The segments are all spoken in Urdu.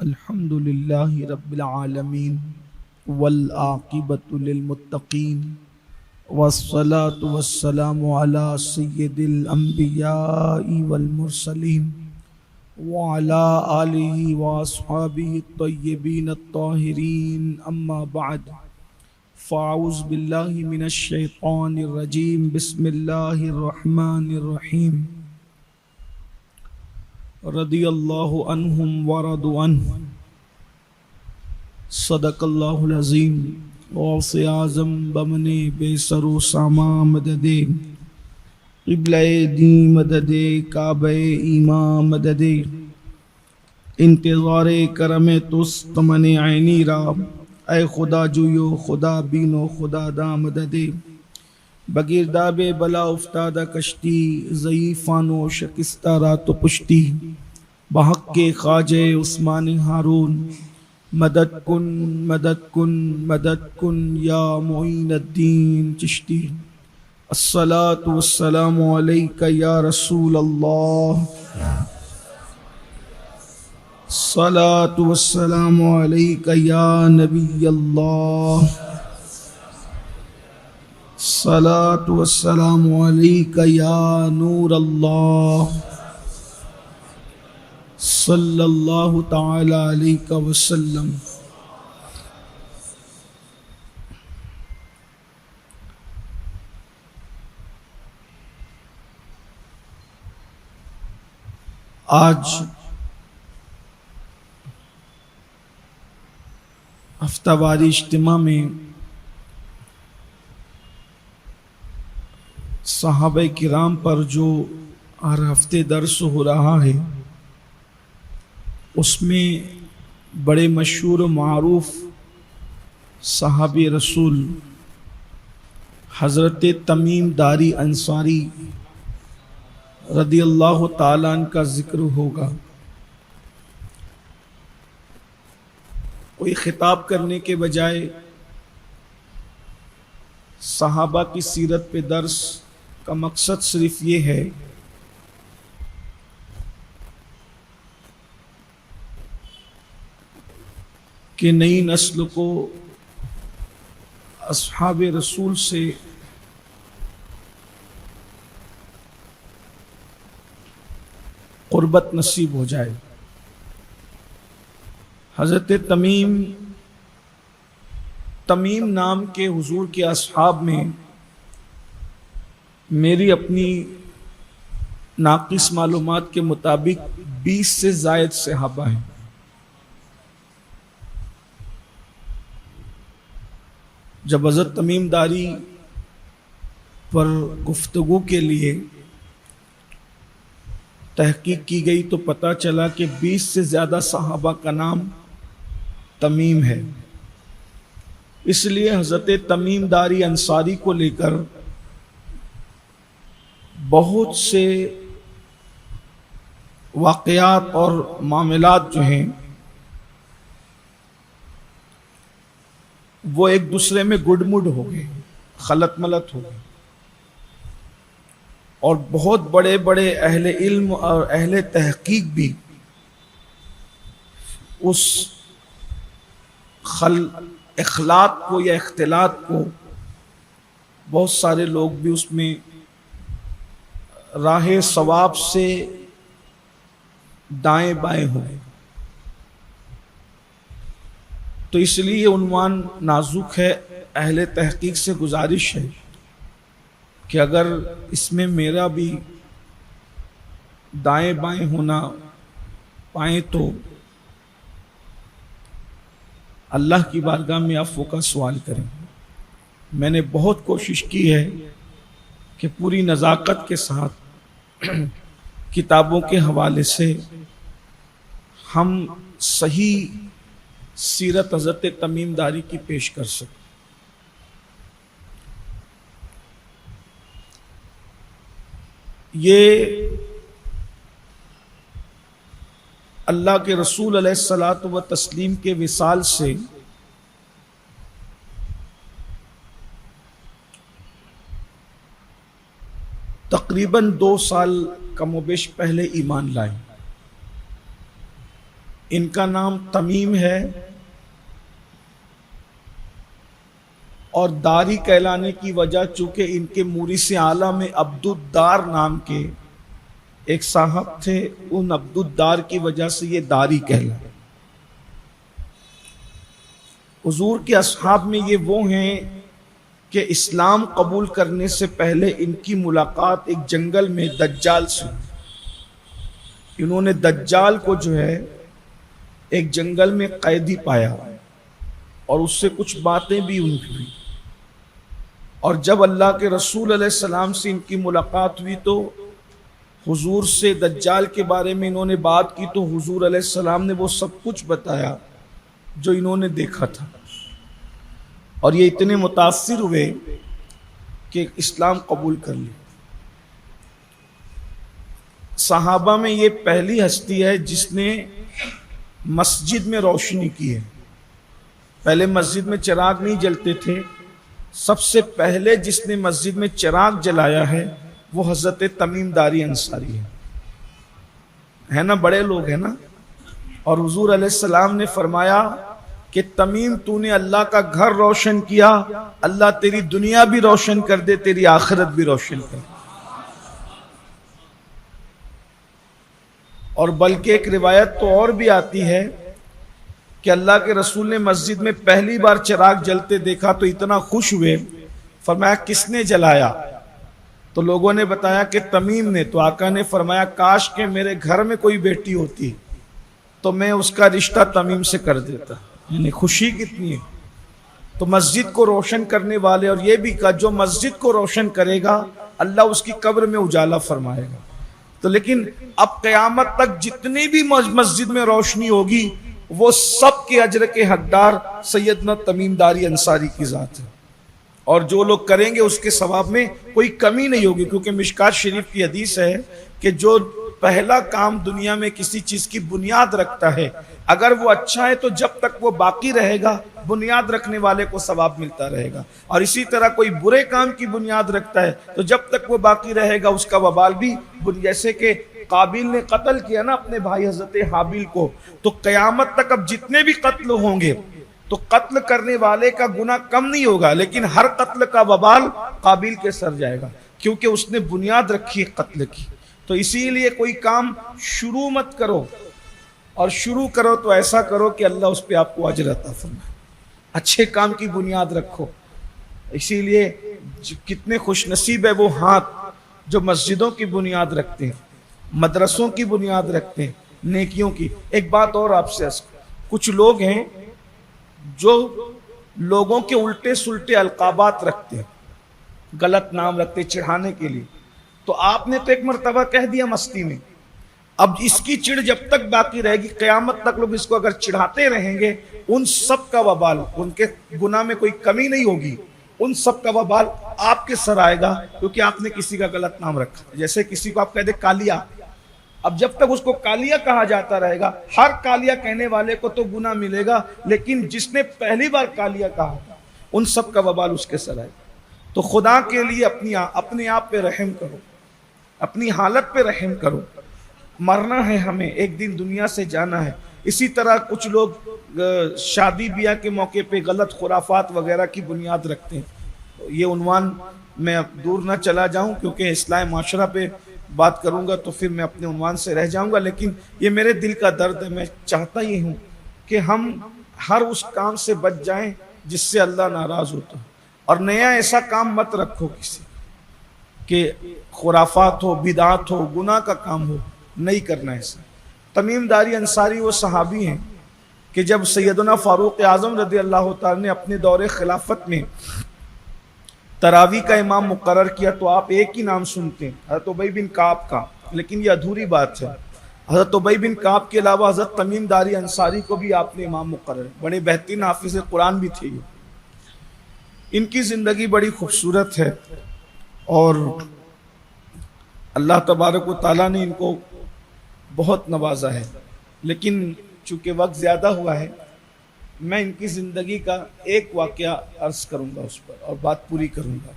الحمد للہ رب العالمین والعاقبۃ للمتقین والصلاة والسلام علی سید الانبیاء والمرسلین وعلی آلہ واصحابہ الطیبین الطاہرین اما بعد فاعوذ باللہ من الشیطان الرجیم بسم اللہ الرحمن الرحیم رضی اللہ عنہم ورضوا عنہ صدق اللہ العظیم غوث اعظم بمنے بے سر و ساما مدد قبلہ دین مدد کعبہ ایمان مدد انتظار کرم تست من عینی را اے خدا جویو خدا بینو خدا دا مدد بگرداب بلا افتادہ کشتی ضعیفان و شکستہ رات و پشتی بحق کے خواجہ عثمان ہارون مدد کن مدد کن مدد کن یا معین الدین چشتی الصلاة والسلام علیک یا رسول اللہ الصلاة والسلام علیک یا نبی اللہ الصلاة والسلام علیک یا نور اللہ صلی اللہ تعالی علیہ وسلم۔ آج ہفتہ واری اجتماع میں صحابہ کرام پر جو ہر ہفتے درس ہو رہا ہے اس میں بڑے مشہور و معروف صحابی رسول حضرت تمیم داری انصاری رضی اللہ تعالیٰ عنہ کا ذکر ہوگا۔ کوئی خطاب کرنے کے بجائے صحابہ کی سیرت پہ درس کا مقصد صرف یہ ہے کہ نئی نسل کو اصحاب رسول سے قربت نصیب ہو جائے۔ حضرت تمیم نام کے حضور کے اصحاب میں میری اپنی ناقص معلومات کے مطابق 20 سے زائد صحابہ ہیں۔ جب حضرت تمیم داری پر گفتگو کے لیے تحقیق کی گئی تو پتہ چلا کہ 20 سے زیادہ صحابہ کا نام تمیم ہے۔ اس لیے حضرت تمیم داری انصاری کو لے کر بہت سے واقعات اور معاملات جو ہیں وہ ایک دوسرے میں گڈ مڈ ہو گئے، خلط ملط ہو گئے، اور بہت بڑے بڑے اہل علم اور اہل تحقیق بھی اس اخلاط کو یا اختلاط کو، بہت سارے لوگ بھی اس میں راہ صواب سے دائیں بائیں ہوئے۔ تو اس لیے یہ عنوان نازک ہے۔ اہل تحقیق سے گزارش ہے کہ اگر اس میں میرا بھی دائیں بائیں ہونا پائیں تو اللہ کی بارگاہ میں عفو کا سوال کریں۔ میں نے بہت کوشش کی ہے کہ پوری نزاکت کے ساتھ کتابوں کے حوالے سے ہم صحیح سیرت حضرت تمیم داری کی پیش کر سکیں۔ یہ اللہ کے رسول علیہ الصلاۃ والتسلیم کے وصال سے تقریباً 2 سال کم و بیش پہلے ایمان لائے۔ ان کا نام تمیم ہے اور داری کہلانے کی وجہ چونکہ ان کے مورث اعلیٰ میں عبدالدار نام کے ایک صاحب تھے، ان عبدالدار کی وجہ سے یہ داری کہلا۔ حضور کے اصحاب میں یہ وہ ہیں کہ اسلام قبول کرنے سے پہلے ان کی ملاقات ایک جنگل میں دجال سے، انہوں نے دجال کو جو ہے ایک جنگل میں قیدی پایا اور اس سے کچھ باتیں بھی ہوئی، اور جب اللہ کے رسول علیہ السلام سے ان کی ملاقات ہوئی تو حضور سے دجال کے بارے میں انہوں نے بات کی، تو حضور علیہ السلام نے وہ سب کچھ بتایا جو انہوں نے دیکھا تھا، اور یہ اتنے متاثر ہوئے کہ اسلام قبول کر لی۔ صحابہ میں یہ پہلی ہستی ہے جس نے مسجد میں روشنی کی ہے۔ پہلے مسجد میں چراغ نہیں جلتے تھے، سب سے پہلے جس نے مسجد میں چراغ جلایا ہے وہ حضرت تمیم داری انصاری ہے نا، بڑے لوگ ہیں نا۔ اور حضور علیہ السلام نے فرمایا کہ تمیم تو نے اللہ کا گھر روشن کیا، اللہ تیری دنیا بھی روشن کر دے، تیری آخرت بھی روشن کر دے۔ اور بلکہ ایک روایت تو اور بھی آتی ہے کہ اللہ کے رسول نے مسجد میں پہلی بار چراغ جلتے دیکھا تو اتنا خوش ہوئے، فرمایا کس نے جلایا؟ تو لوگوں نے بتایا کہ تمیم نے۔ تو آقا نے فرمایا کاش کہ میرے گھر میں کوئی بیٹی ہوتی تو میں اس کا رشتہ تمیم سے کر دیتا۔ یعنی خوشی کتنی ہے۔ تو مسجد کو روشن کرنے والے، اور یہ بھی کہا جو مسجد کو روشن کرے گا اللہ اس کی قبر میں اجالا فرمائے گا۔ تو لیکن اب قیامت تک جتنی بھی مسجد میں روشنی ہوگی وہ سب کے اجر کے حقدار سیدنا تمیم داری انصاری کی ذات ہے، اور جو لوگ کریں گے اس کے ثواب میں کوئی کمی نہیں ہوگی، کیونکہ مشکات شریف کی حدیث ہے کہ جو پہلا کام دنیا میں کسی چیز کی بنیاد رکھتا ہے اگر وہ اچھا ہے تو جب تک وہ باقی رہے گا بنیاد رکھنے والے کو ثواب ملتا رہے گا، اور اسی طرح کوئی برے کام کی بنیاد رکھتا ہے تو جب تک وہ باقی رہے گا اس کا وبال بھی، جیسے کہ قابیل نے قتل کیا نا اپنے بھائی حضرت حابیل کو، تو قیامت تک اب جتنے بھی قتل ہوں گے تو قتل کرنے والے کا گناہ کم نہیں ہوگا، لیکن ہر قتل کا وبال قابیل کے سر جائے گا، کیونکہ اس نے بنیاد رکھی ہے قتل کی۔ تو اسی لیے کوئی کام شروع مت کرو، اور شروع کرو تو ایسا کرو کہ اللہ اس پہ آپ کو اجر عطا فرمائے، اچھے کام کی بنیاد رکھو۔ اسی لیے کتنے خوش نصیب ہے وہ ہاتھ جو مسجدوں کی بنیاد رکھتے ہیں، مدرسوں کی بنیاد رکھتے ہیں، نیکیوں کی۔ ایک بات اور آپ سے کچھ لوگ ہیں جو لوگوں کے الٹے سلٹے القابات رکھتے ہیں، غلط نام رکھتے چڑھانے کے لیے، تو آپ نے تو ایک مرتبہ کہہ دیا مستی میں، اب اس کی چڑ جب تک باقی رہے گی قیامت تک لوگ اس کو اگر چڑھاتے رہیں گے، ان سب کا وبال، ان کے گناہ میں کوئی کمی نہیں ہوگی، ان سب کا وبال آپ کے سر آئے گا، کیونکہ آپ نے کسی کا غلط نام رکھا۔ جیسے کسی کو آپ کہہ دے کالیا، اب جب تک اس کو کالیا کہا جاتا رہے گا، ہر کالیا کہنے والے کو تو گناہ ملے گا، لیکن جس نے پہلی بار کالیا کہا ان سب کا وبال اس کے سر آئے گا۔ تو خدا کے لیے اپنے آپ پہ رحم کرو، اپنی حالت پہ رحم کرو، مرنا ہے ہمیں، ایک دن دنیا سے جانا ہے۔ اسی طرح کچھ لوگ شادی بیاہ کے موقع پہ غلط خرافات وغیرہ کی بنیاد رکھتے ہیں۔ یہ عنوان میں اب دور نہ چلا جاؤں کیونکہ اصلاح معاشرہ پہ بات کروں گا تو پھر میں اپنے عنوان سے رہ جاؤں گا، لیکن یہ میرے دل کا درد ہے۔ میں چاہتا یہ ہوں کہ ہم ہر اس کام سے بچ جائیں جس سے اللہ ناراض ہوتا ہے، اور نیا ایسا کام مت رکھو کسی کہ خرافات ہو، بدعات ہو، گناہ کا کام ہو، نہیں کرنا ایسا۔ تمیم داری انصاری وہ صحابی ہیں کہ جب سیدنا فاروق اعظم رضی اللہ تعالی نے اپنے دور خلافت میں تراویح کا امام مقرر کیا تو آپ ایک ہی نام سنتے ہیں، حضرت ابی بن کعب کا، لیکن یہ ادھوری بات ہے۔ حضرت ابی بن کعب کے علاوہ حضرت تمیم داری انصاری کو بھی آپ نے امام مقرر، بڑے بہترین حافظ قرآن بھی تھے یہ۔ ان کی زندگی بڑی خوبصورت ہے اور اللہ تبارک و تعالیٰ نے ان کو بہت نوازا ہے، لیکن چونکہ وقت زیادہ ہوا ہے میں ان کی زندگی کا ایک واقعہ عرض کروں گا اس پر اور بات پوری کروں گا۔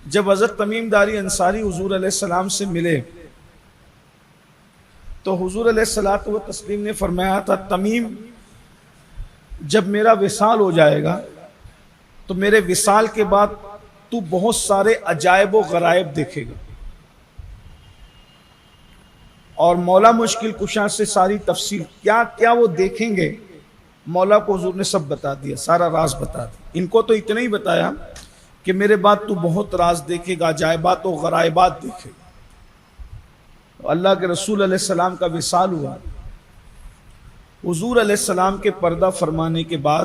جب حضرت تمیم داری انصاری حضور علیہ السلام سے ملے تو حضور علیہ الصلوۃ والتسلیم نے فرمایا تھا تمیم جب میرا وصال ہو جائے گا تو میرے وصال کے بعد تو بہت سارے عجائب و غرائب دیکھے گا، اور مولا مشکل کشا سے ساری تفصیل کیا کیا وہ دیکھیں گے مولا کو حضور نے سب بتا دیا، سارا راز بتا دیا۔ ان کو تو اتنا ہی بتایا کہ میرے بعد تو بہت راز دیکھے گا، عجائبات و غرائبات دیکھے گا۔ اللہ کے رسول علیہ السلام کا وصال ہوا، حضور علیہ السلام کے پردہ فرمانے کے بعد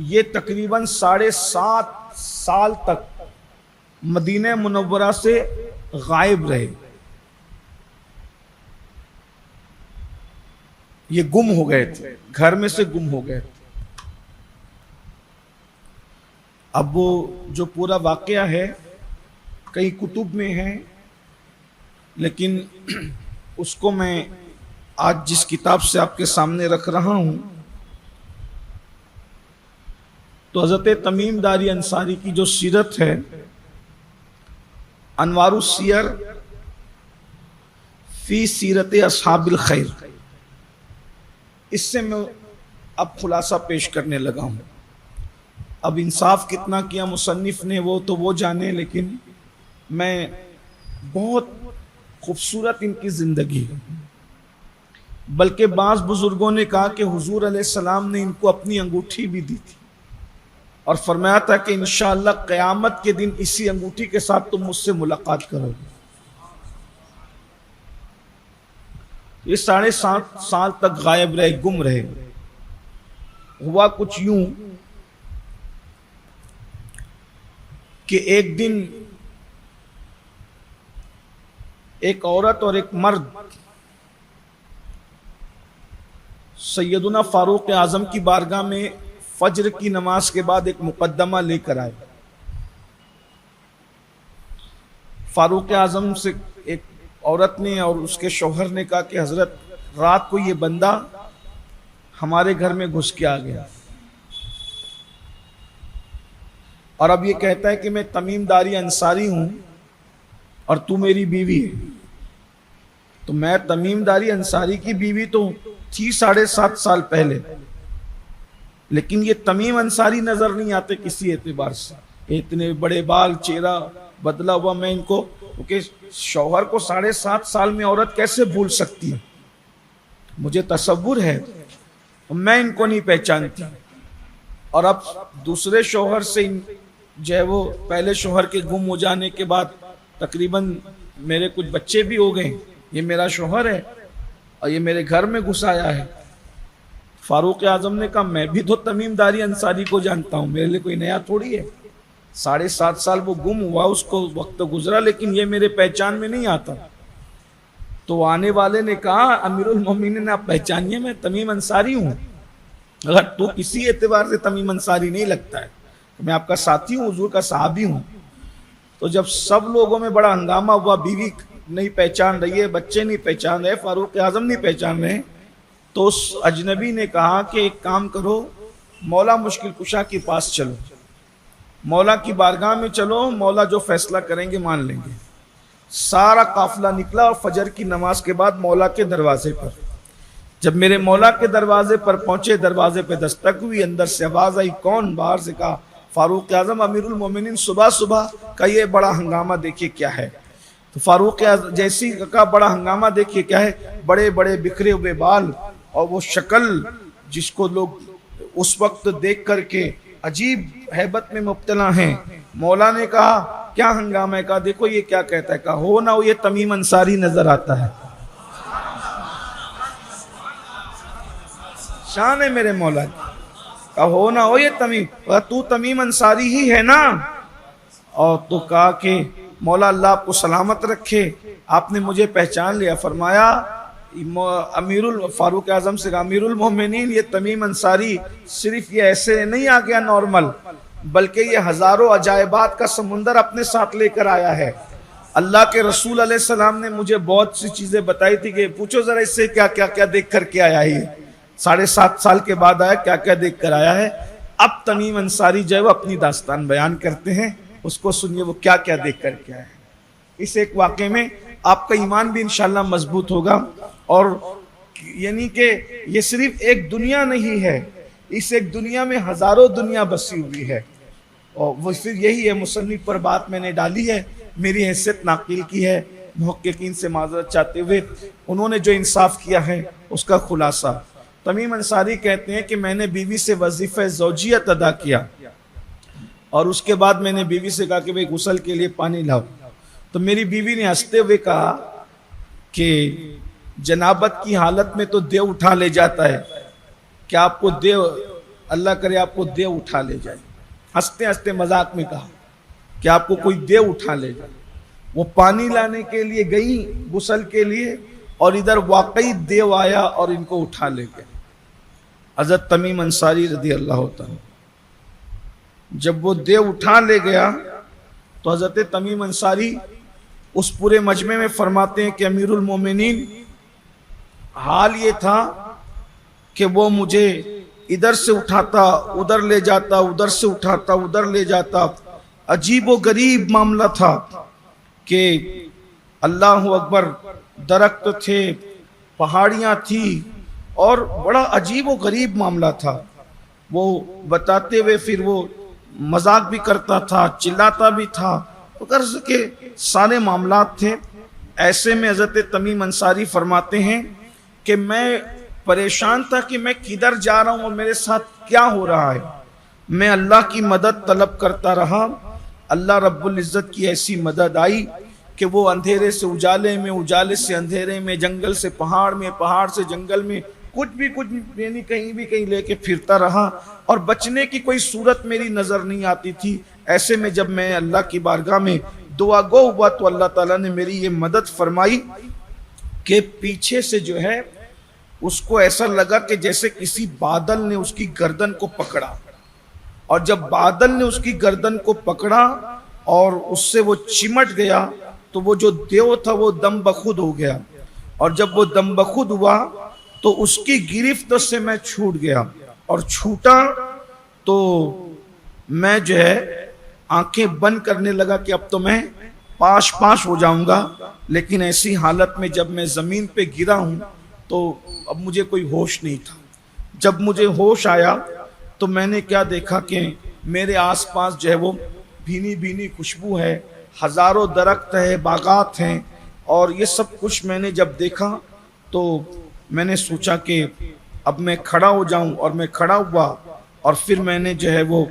یہ تقریباً 7.5 سال تک مدینہ منورہ سے غائب رہے، یہ گم ہو گئے تھے، گھر میں سے گم ہو گئے تھے۔ اب وہ جو پورا واقعہ ہے کئی کتب میں ہے، لیکن اس کو میں آج جس کتاب سے آپ کے سامنے رکھ رہا ہوں تو حضرت تمیم داری انصاری کی جو سیرت ہے، انوار السیر فی سیرت اصحاب الخیر، اس سے میں اب خلاصہ پیش کرنے لگا ہوں۔ اب انصاف کتنا کیا مصنف نے وہ تو وہ جانے، لیکن میں بہت خوبصورت ان کی زندگی ہے۔ بلکہ بعض بزرگوں نے کہا کہ حضور علیہ السلام نے ان کو اپنی انگوٹھی بھی دی تھی اور فرمایا تھا کہ انشاءاللہ قیامت کے دن اسی انگوٹھی کے ساتھ تم مجھ سے ملاقات کرو گے۔ یہ 7.5 سال تک غائب رہے، گم رہے۔ ہوا کچھ یوں کہ ایک دن ایک عورت اور ایک مرد سیدنا فاروق اعظم کی بارگاہ میں فجر کی نماز کے بعد ایک مقدمہ لے کر آئے۔ فاروق اعظم سے ایک عورت نے اور اس کے شوہر نے کہا کہ حضرت رات کو یہ بندہ ہمارے گھر میں گھس کے آ گیا اور اب یہ کہتا ہے کہ میں تمیم داری انصاری ہوں اور تو میری بیوی ہے۔ تو میں تمیم داری انصاری کی بیوی تو تھی 7.5 سال پہلے، لیکن یہ تمیم انصاری نظر نہیں آتے کسی اعتبار سے، اتنے بڑے بال، چہرہ بدلا ہوا۔ میں ان کو کیونکہ شوہر کو 7.5 سال میں عورت کیسے بھول سکتی ہے، مجھے تصور ہے، میں ان کو نہیں پہچانتی۔ اور اب دوسرے شوہر سے جو ہے وہ پہلے شوہر کے گم ہو جانے کے بعد تقریباً میرے کچھ بچے بھی ہو گئے، یہ میرا شوہر ہے اور یہ میرے گھر میں گھس آیا ہے۔ فاروق اعظم نے کہا میں بھی تو تمیم داری انصاری کو جانتا ہوں، میرے لیے کوئی نیا تھوڑی ہے۔ 7.5 سال وہ گم ہوا، اس کو وقت گزرا، لیکن یہ میرے پہچان میں نہیں آتا۔ تو آنے والے نے کہا امیر المومنین آپ پہچانیے میں تمیم انصاری ہوں، اگر تو کسی اعتبار سے تمیم انصاری نہیں لگتا ہے، میں آپ کا ساتھی ہوں، حضور کا صحابی ہوں۔ تو جب سب لوگوں میں بڑا ہنگامہ ہوا، بیوی نہیں پہچان رہی ہے، بچے نہیں پہچان رہے، فاروق اعظم نہیں پہچان رہے، تو اس اجنبی نے کہا کہ ایک کام کرو، مولا مشکل کشا کے پاس چلو، مولا کی بارگاہ میں چلو، مولا جو فیصلہ کریں گے مان لیں گے۔ سارا قافلہ نکلا اور فجر کی نماز کے بعد مولا کے دروازے پر، جب میرے مولا کے دروازے پر پہنچے، دروازے پہ دستک ہوئی، اندر سے آواز آئی کون؟ باہر سے کہا فاروق اعظم امیر المومنین، صبح صبح کا یہ بڑا ہنگامہ دیکھیے کیا ہے۔ تو فاروق اعظم جیسی کا بڑا ہنگامہ دیکھیے کیا ہے، بڑے بڑے بکھرے ہوئے بال اور وہ شکل جس کو لوگ اس وقت دیکھ کر کے عجیب ہیبت میں مبتلا ہیں۔ مولا نے کہا کیا ہنگامہ ہے؟ کہا دیکھو یہ کیا کہتا ہے، کہا ہو نہ ہو یہ تمیم انصاری نظر آتا ہے۔ شان ہے میرے مولا کی، کہا ہو نہ ہو یہ تمیم، کہا تو تمیم انصاری ہی ہے نا؟ اور تو کہا کہ مولا اللہ آپ کو سلامت رکھے، آپ نے مجھے پہچان لیا۔ فرمایا فاروق اعظم سے کہا امیر المومنین یہ تمیم انصاری صرف یہ ایسے نہیں آ گیا نارمل، بلکہ یہ ہزاروں عجائبات کا سمندر اپنے ساتھ لے کر آیا ہے۔ اللہ کے رسول علیہ السلام نے مجھے بہت سی چیزیں بتائی تھی کہ پوچھو ذرا اس سے کیا کیا کیا دیکھ کر کے آیا ہے، 7.5 سال کے بعد آیا، کیا کیا دیکھ کر آیا ہے۔ اب تمیم انصاری جو ہے وہ اپنی داستان بیان کرتے ہیں، اس کو سنیے وہ کیا کیا دیکھ کر کے آیا ہے۔ اس ایک واقعے میں آپ کا ایمان بھی انشاءاللہ مضبوط ہوگا. اور یعنی کہ یہ صرف ایک دنیا نہیں ہے، اس ایک دنیا میں ہزاروں دنیا بسی ہوئی ہے. اور وہ پھر یہی ہے، مصنف پر بات میں نے ڈالی ہے، میری حیثیت ناقل کی ہے، محققین سے معذرت چاہتے ہوئے انہوں نے جو انصاف کیا ہے اس کا خلاصہ. تمیم انصاری کہتے ہیں کہ میں نے بیوی سے وظیفہ زوجیت ادا کیا اور اس کے بعد میں نے بیوی سے کہا کہ بھئی غسل کے لیے پانی لاؤ. تو میری بیوی نے ہنستے ہوئے کہا کہ جنابت کی حالت میں تو دیو اٹھا لے جاتا ہے، کہ آپ کو دیو، اللہ کرے آپ کو دیو اٹھا لے جائے. ہنستے ہنستے مذاق میں کہا کہ آپ کو کوئی دیو اٹھا لے جائے. وہ پانی لانے کے لیے گئی غسل کے لیے، اور ادھر واقعی دیو آیا اور ان کو اٹھا لے گیا. حضرت تمیم انصاری رضی اللہ تعالیٰ جب وہ دیو اٹھا لے گیا تو حضرت تمیم انصاری اس پورے مجمع میں فرماتے ہیں کہ امیر المومنین، حال یہ تھا کہ وہ مجھے ادھر سے اٹھاتا ادھر لے جاتا، ادھر سے اٹھاتا ادھر لے جاتا. عجیب و غریب معاملہ تھا کہ اللہ اکبر، درخت تھے، پہاڑیاں تھی، اور بڑا عجیب و غریب معاملہ تھا. وہ بتاتے ہوئے پھر وہ مذاق بھی کرتا تھا، چلاتا بھی تھا، غرض کے سارے معاملات تھے. ایسے میں حضرت تمیم انصاری فرماتے ہیں کہ میں پریشان تھا کہ میں کدھر جا رہا ہوں اور میرے ساتھ کیا ہو رہا ہے. میں اللہ کی مدد طلب کرتا رہا. اللہ رب العزت کی ایسی مدد آئی کہ وہ اندھیرے سے اجالے میں، اجالے سے اندھیرے میں، جنگل سے پہاڑ میں، پہاڑ سے جنگل میں، کچھ بھی یعنی کہیں بھی کہیں لے کے پھرتا رہا، اور بچنے کی کوئی صورت میری نظر نہیں آتی تھی. ایسے میں جب میں اللہ کی بارگاہ میں دعا گو ہوا تو اللہ تعالیٰ نے میری یہ مدد فرمائی کہ پیچھے سے جو ہے اس کو ایسا لگا کہ جیسے کسی بادل نے اس کی گردن کو پکڑا، اور جب بادل نے اس کی گردن کو پکڑا اور اس سے وہ چمٹ گیا تو وہ جو دیو تھا وہ دم بخود ہو گیا. اور جب وہ دم بخود ہوا تو اس کی گرفت سے میں چھوٹ گیا، اور چھوٹا تو میں جو ہے آنکھیں بند کرنے لگا کہ اب تو میں پاش پاش ہو جاؤں گا. لیکن ایسی حالت میں جب میں زمین پہ گرا ہوں تو اب مجھے کوئی ہوش نہیں تھا. جب مجھے ہوش آیا تو میں نے کیا دیکھا کہ میرے آس پاس جو ہے وہ بھینی بھینی خوشبو ہے، ہزاروں درخت ہے، باغات ہیں، اور یہ سب کچھ میں نے جب دیکھا تو میں نے سوچا کہ اب میں کھڑا ہو جاؤں، اور میں کھڑا ہوا. اور پھر میں نے جو ہے وہ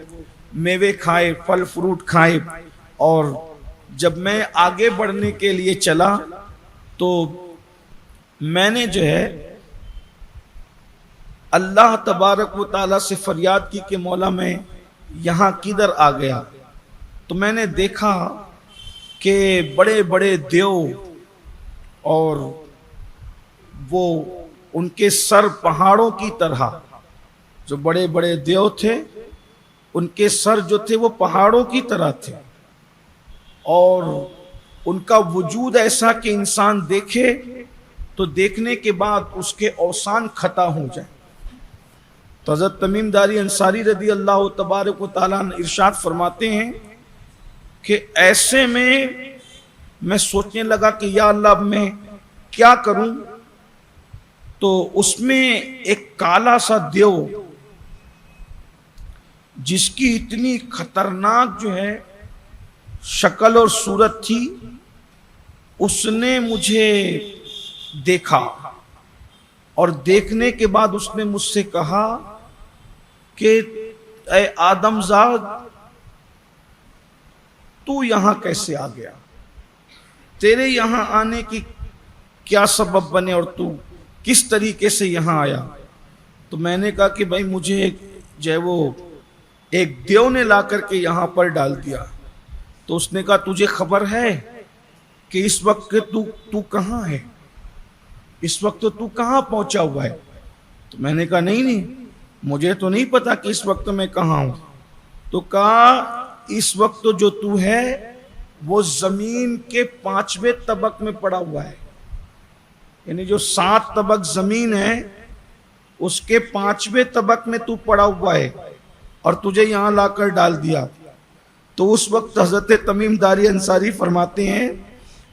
میوے کھائے، پھل فروٹ کھائے، اور جب میں آگے بڑھنے کے لیے چلا تو میں نے جو ہے اللہ تبارک و تعالیٰ سے فریاد کی کہ مولا میں یہاں کدھر آ گیا. تو میں نے دیکھا کہ بڑے بڑے دیو، اور وہ ان کے سر پہاڑوں کی طرح، جو بڑے بڑے دیو تھے ان کے سر جو تھے وہ پہاڑوں کی طرح تھے، اور ان کا وجود ایسا کہ انسان دیکھے تو دیکھنے کے بعد اس کے اوسان خطا ہو جائے. تو حضرت تمیم داری انصاری رضی اللہ تبارک و تعالیٰ ارشاد فرماتے ہیں کہ ایسے میں سوچنے لگا کہ یا اللہ اب میں کیا کروں. تو اس میں ایک کالا سا دیو جس کی اتنی خطرناک جو ہے شکل اور صورت تھی، اس نے مجھے دیکھا، اور دیکھنے کے بعد اس نے مجھ سے کہا کہ اے آدم زاد، تو یہاں کیسے آ گیا؟ تیرے یہاں آنے کی کیا سبب بنے اور تو کس طریقے سے یہاں آیا؟ تو میں نے کہا کہ بھائی مجھے جو ہے وہ ایک دیو نے لا کر کے یہاں پر ڈال دیا. تو اس نے کہا تجھے خبر ہے کہ اس وقت تو کہاں ہے؟ اس وقت تو کہاں پہنچا ہوا ہے؟ تو میں نے کہا نہیں مجھے تو نہیں پتا کہ اس وقت میں کہاں ہوں. تو کہا اس وقت جو تو ہے وہ زمین کے 5ویں طبق میں پڑا ہوا ہے، یعنی جو 7 طبق زمین ہے اس کے 5ویں طبق میں تو پڑا ہوا ہے، اور تجھے یہاں لا کر ڈال دیا. تو اس وقت حضرت تمیم داری انصاری فرماتے ہیں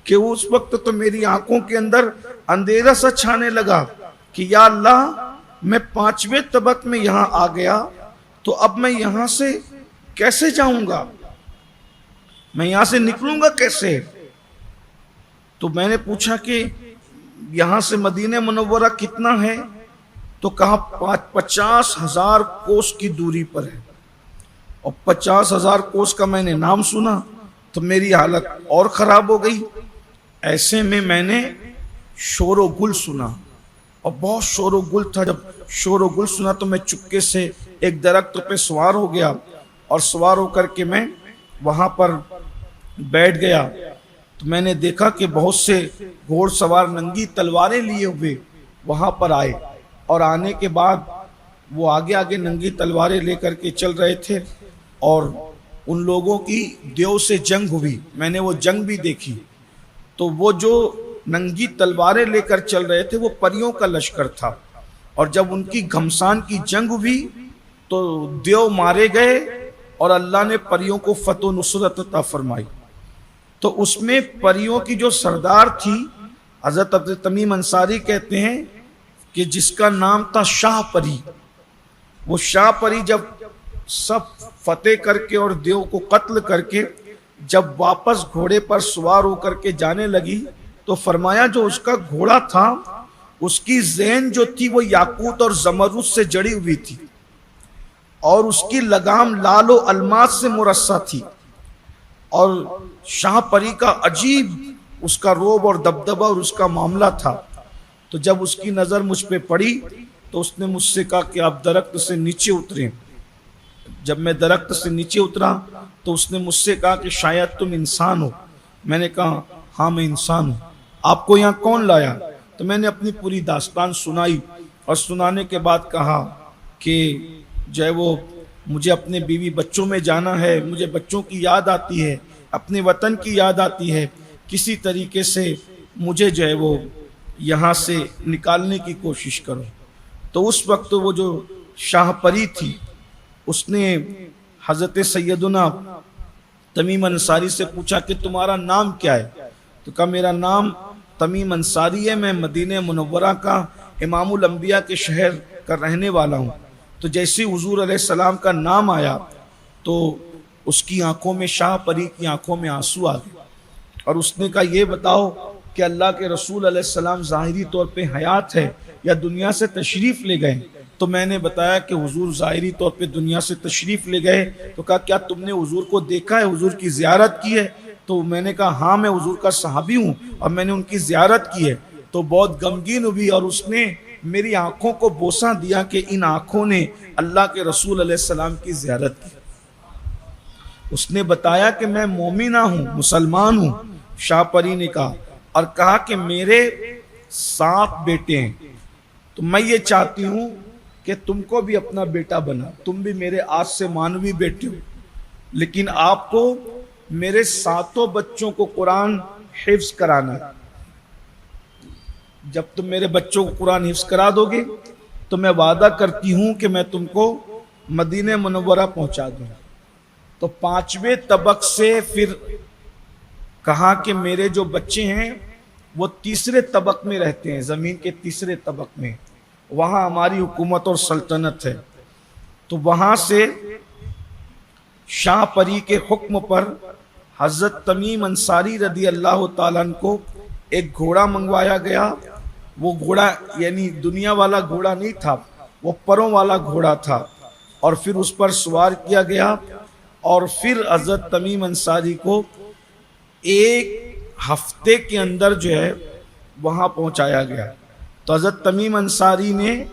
کہ اس وقت تو میری آنکھوں کے اندر اندھیرا سا چھانے لگا کہ یا اللہ میں 5ویں طبق میں یہاں آ گیا تو اب میں یہاں سے کیسے جاؤں گا، میں یہاں سے نکلوں گا کیسے؟ تو میں نے پوچھا کہ یہاں سے مدینہ منورہ کتنا ہے؟ تو کہا 50,000 کوس کی دوری پر ہے۔ اور 50,000 کوس کا میں نے نام سنا تو میری حالت اور خراب ہو گئی۔ ایسے میں نے شور و گل سنا، اور بہت شور و گل تھا۔ جب شور و گل سنا تو میں چپکے سے ایک درخت پہ سوار ہو گیا، اور سوار ہو کر کے میں وہاں پر بیٹھ گیا۔ تو میں نے دیکھا کہ بہت سے گھوڑ سوار ننگی تلواریں لیے ہوئے وہاں پر آئے، اور آنے کے بعد وہ آگے آگے ننگی تلواریں لے کر کے چل رہے تھے، اور ان لوگوں کی دیو سے جنگ ہوئی۔ میں نے وہ جنگ بھی دیکھی۔ تو وہ جو ننگی تلواریں لے کر چل رہے تھے وہ پریوں کا لشکر تھا، اور جب ان کی گھمسان کی جنگ ہوئی تو دیو مارے گئے، اور اللہ نے پریوں کو فتح و نصرت عطا فرمائی۔ تو اس میں پریوں کی جو سردار تھی حضرت عبد تمیم انصاری کہتے ہیں کہ جس کا نام تھا شاہ پری، وہ شاہ پری جب سب فتح کر کے اور دیو کو قتل کر کے جب واپس گھوڑے پر سوار ہو کر کے جانے لگی تو فرمایا جو اس کا گھوڑا تھا اس کی زین جو تھی وہ یاقوت اور زمرد سے جڑی ہوئی تھی، اور اس کی لگام لال و الماس سے مرصع تھی، اور شاہ پری کا عجیب اس کا روب اور دبدبہ اور اس کا معاملہ تھا۔ تو جب اس کی نظر مجھ پہ پڑی تو اس نے مجھ سے کہا کہ آپ درخت سے نیچے اتریں۔ جب میں درخت سے نیچے اترا تو اس نے مجھ سے کہا کہ شاید تم انسان ہو۔ میں نے کہا ہاں میں انسان ہوں، آپ کو یہاں کون لایا؟ تو میں نے اپنی پوری داستان سنائی، اور سنانے کے بعد کہا کہ جو ہے وہ مجھے اپنے بیوی بچوں میں جانا ہے، مجھے بچوں کی یاد آتی ہے، اپنے وطن کی یاد آتی ہے، کسی طریقے سے مجھے جو ہے وہ یہاں سے نکالنے کی کوشش کرو۔ تو اس وقت وہ جو شاہ پری تھی اس نے حضرت سیدنا تمیم انصاری سے پوچھا کہ تمہارا نام کیا ہے؟ تو کہا میرا نام تمیم انصاری ہے، میں مدینہ منورہ کا امام الانبیاء کے شہر کا رہنے والا ہوں۔ تو جیسے حضور علیہ السلام کا نام آیا تو اس کی آنکھوں میں، شاہ پری کی آنکھوں میں آنسو آ گئے، اور اس نے کہا یہ بتاؤ کہ اللہ کے رسول علیہ السلام ظاہری طور پہ حیات ہے یا دنیا سے تشریف لے گئے؟ تو میں نے بتایا کہ حضور ظاہری طور پہ دنیا سے تشریف لے گئے۔ تو کہا کیا تم نے حضور کو دیکھا ہے، حضور کی زیارت کی ہے؟ تو میں نے کہا ہاں میں حضور کا صحابی ہوں اور میں نے ان کی زیارت کی ہے۔ تو بہت غمگین ہوئی، اور اس نے میری آنکھوں کو بوسہ دیا کہ ان آنکھوں نے اللہ کے رسول علیہ السلام کی زیارت کی۔ اس نے بتایا کہ میں مومنہ ہوں، مسلمان ہوں۔ شاہ پری نے کہا، اور کہا کہ میرے 7 بیٹے ہیں، تو میں یہ چاہتی ہوں کہ تم کو بھی اپنا بیٹا بنا، تم بھی میرے آج سے مانوی بیٹے ہو، لیکن آپ کو میرے 7 بچوں کو قرآن حفظ کرانا ہے۔ جب تم میرے بچوں کو قرآن حفظ کرا دو گے تو میں وعدہ کرتی ہوں کہ میں تم کو مدینہ منورہ پہنچا دوں۔ تو 5ویں طبق سے پھر کہا کہ میرے جو بچے ہیں وہ 3رے طبق میں رہتے ہیں، زمین کے 3رے طبق میں، وہاں ہماری حکومت اور سلطنت ہے۔ تو وہاں سے شاہ پری کے حکم پر حضرت تمیم انصاری رضی اللہ تعالیٰ عنہ کو ایک گھوڑا منگوایا گیا۔ وہ گھوڑا یعنی دنیا والا گھوڑا نہیں تھا، وہ پروں والا گھوڑا تھا، اور پھر اس پر سوار کیا گیا، اور پھر حضرت تمیم انصاری کو 1 ہفتے کے اندر جو ہے وہاں پہنچایا گیا۔ تو حضرت تمیم انصاری نے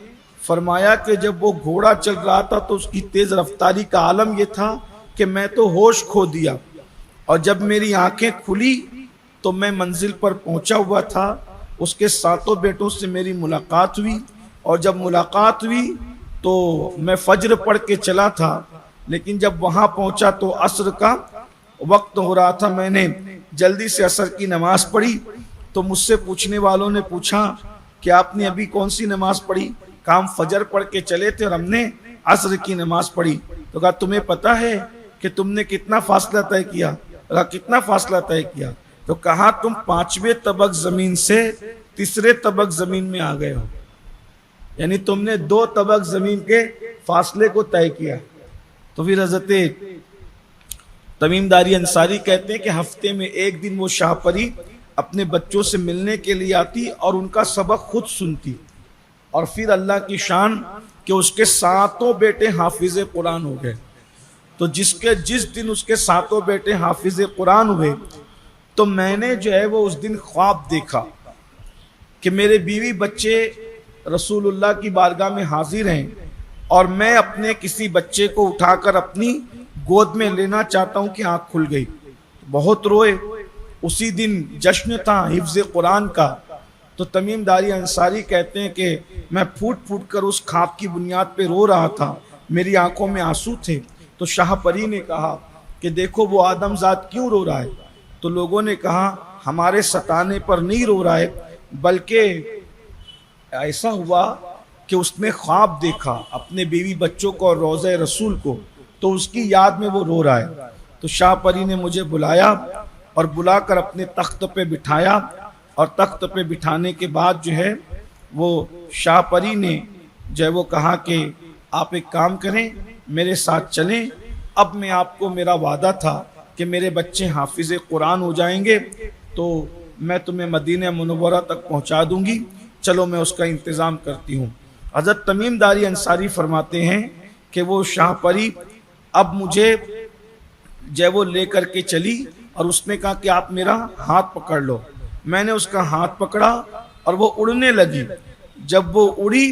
فرمایا کہ جب وہ گھوڑا چل رہا تھا تو اس کی تیز رفتاری کا عالم یہ تھا کہ میں تو ہوش کھو دیا، اور جب میری آنکھیں کھلی تو میں منزل پر پہنچا ہوا تھا۔ اس کے 7 بیٹوں سے میری ملاقات ہوئی، اور جب ملاقات ہوئی تو میں فجر پڑھ کے چلا تھا، لیکن جب وہاں پہنچا تو عصر کا وقت ہو رہا تھا۔ میں نے جلدی سے عصر کی نماز پڑھی، تو مجھ سے پوچھنے والوں نے پوچھا کہ آپ نے ابھی کون سی نماز پڑھی؟ کہا ہم فجر پڑھ کے چلے تھے اور ہم نے عصر کی نماز پڑھی۔ تو کہا تمہیں پتہ ہے کہ تم نے کتنا فاصلہ طے کیا؟ کہا کتنا فاصلہ طے کیا؟ تو کہا تم 5ویں طبق زمین سے 3رے طبق زمین میں آ گئے ہو، یعنی تم نے 2 طبق زمین کے فاصلے کو طے کیا۔ تو پھر حضرت تمیم داری انصاری کہتے ہیں کہ ہفتے میں ایک دن وہ شاہ پری اپنے بچوں سے ملنے کے لیے آتی اور ان کا سبق خود سنتی، اور پھر اللہ کی شان کہ اس کے 7 بیٹے حافظ قرآن ہو گئے۔ تو جس دن اس کے 7 بیٹے حافظ قرآن ہوئے تو میں نے جو ہے وہ اس دن خواب دیکھا کہ میرے بیوی بچے رسول اللہ کی بارگاہ میں حاضر ہیں اور میں اپنے کسی بچے کو اٹھا کر اپنی گود میں لینا چاہتا ہوں کہ آنکھ کھل گئی، بہت روئے۔ اسی دن جشن تھا حفظ قرآن کا، تو تمیم داری انصاری کہتے ہیں کہ میں پھوٹ پھوٹ کر اس خواب کی بنیاد پہ رو رہا تھا، میری آنکھوں میں آنسو تھے۔ تو شاہ پری نے کہا کہ دیکھو وہ آدم ذات کیوں رو رہا ہے؟ تو لوگوں نے کہا ہمارے ستانے پر نہیں رو رہا ہے، بلکہ ایسا ہوا کہ اس نے خواب دیکھا اپنے بیوی بچوں کو اور روضہ رسول کو، تو اس کی یاد میں وہ رو رہا ہے۔ تو شاہ پری نے مجھے بلایا اور بلا کر اپنے تخت پہ بٹھایا، اور تخت پہ بٹھانے کے بعد جو ہے وہ شاہ پری نے جو ہے وہ کہا کہ آپ ایک کام کریں، میرے ساتھ چلیں، اب میں آپ کو میرا وعدہ تھا کہ میرے بچے حافظ قرآن ہو جائیں گے تو میں تمہیں مدینہ منورہ تک پہنچا دوں گی، چلو میں اس کا انتظام کرتی ہوں۔ حضرت تمیم داری انصاری فرماتے ہیں کہ وہ شاہ پری اب مجھے جو ہے وہ لے کر کے چلی اور اس نے کہا کہ آپ میرا ہاتھ پکڑ لو۔ میں نے اس کا ہاتھ پکڑا اور وہ اڑنے لگی۔ جب وہ اڑی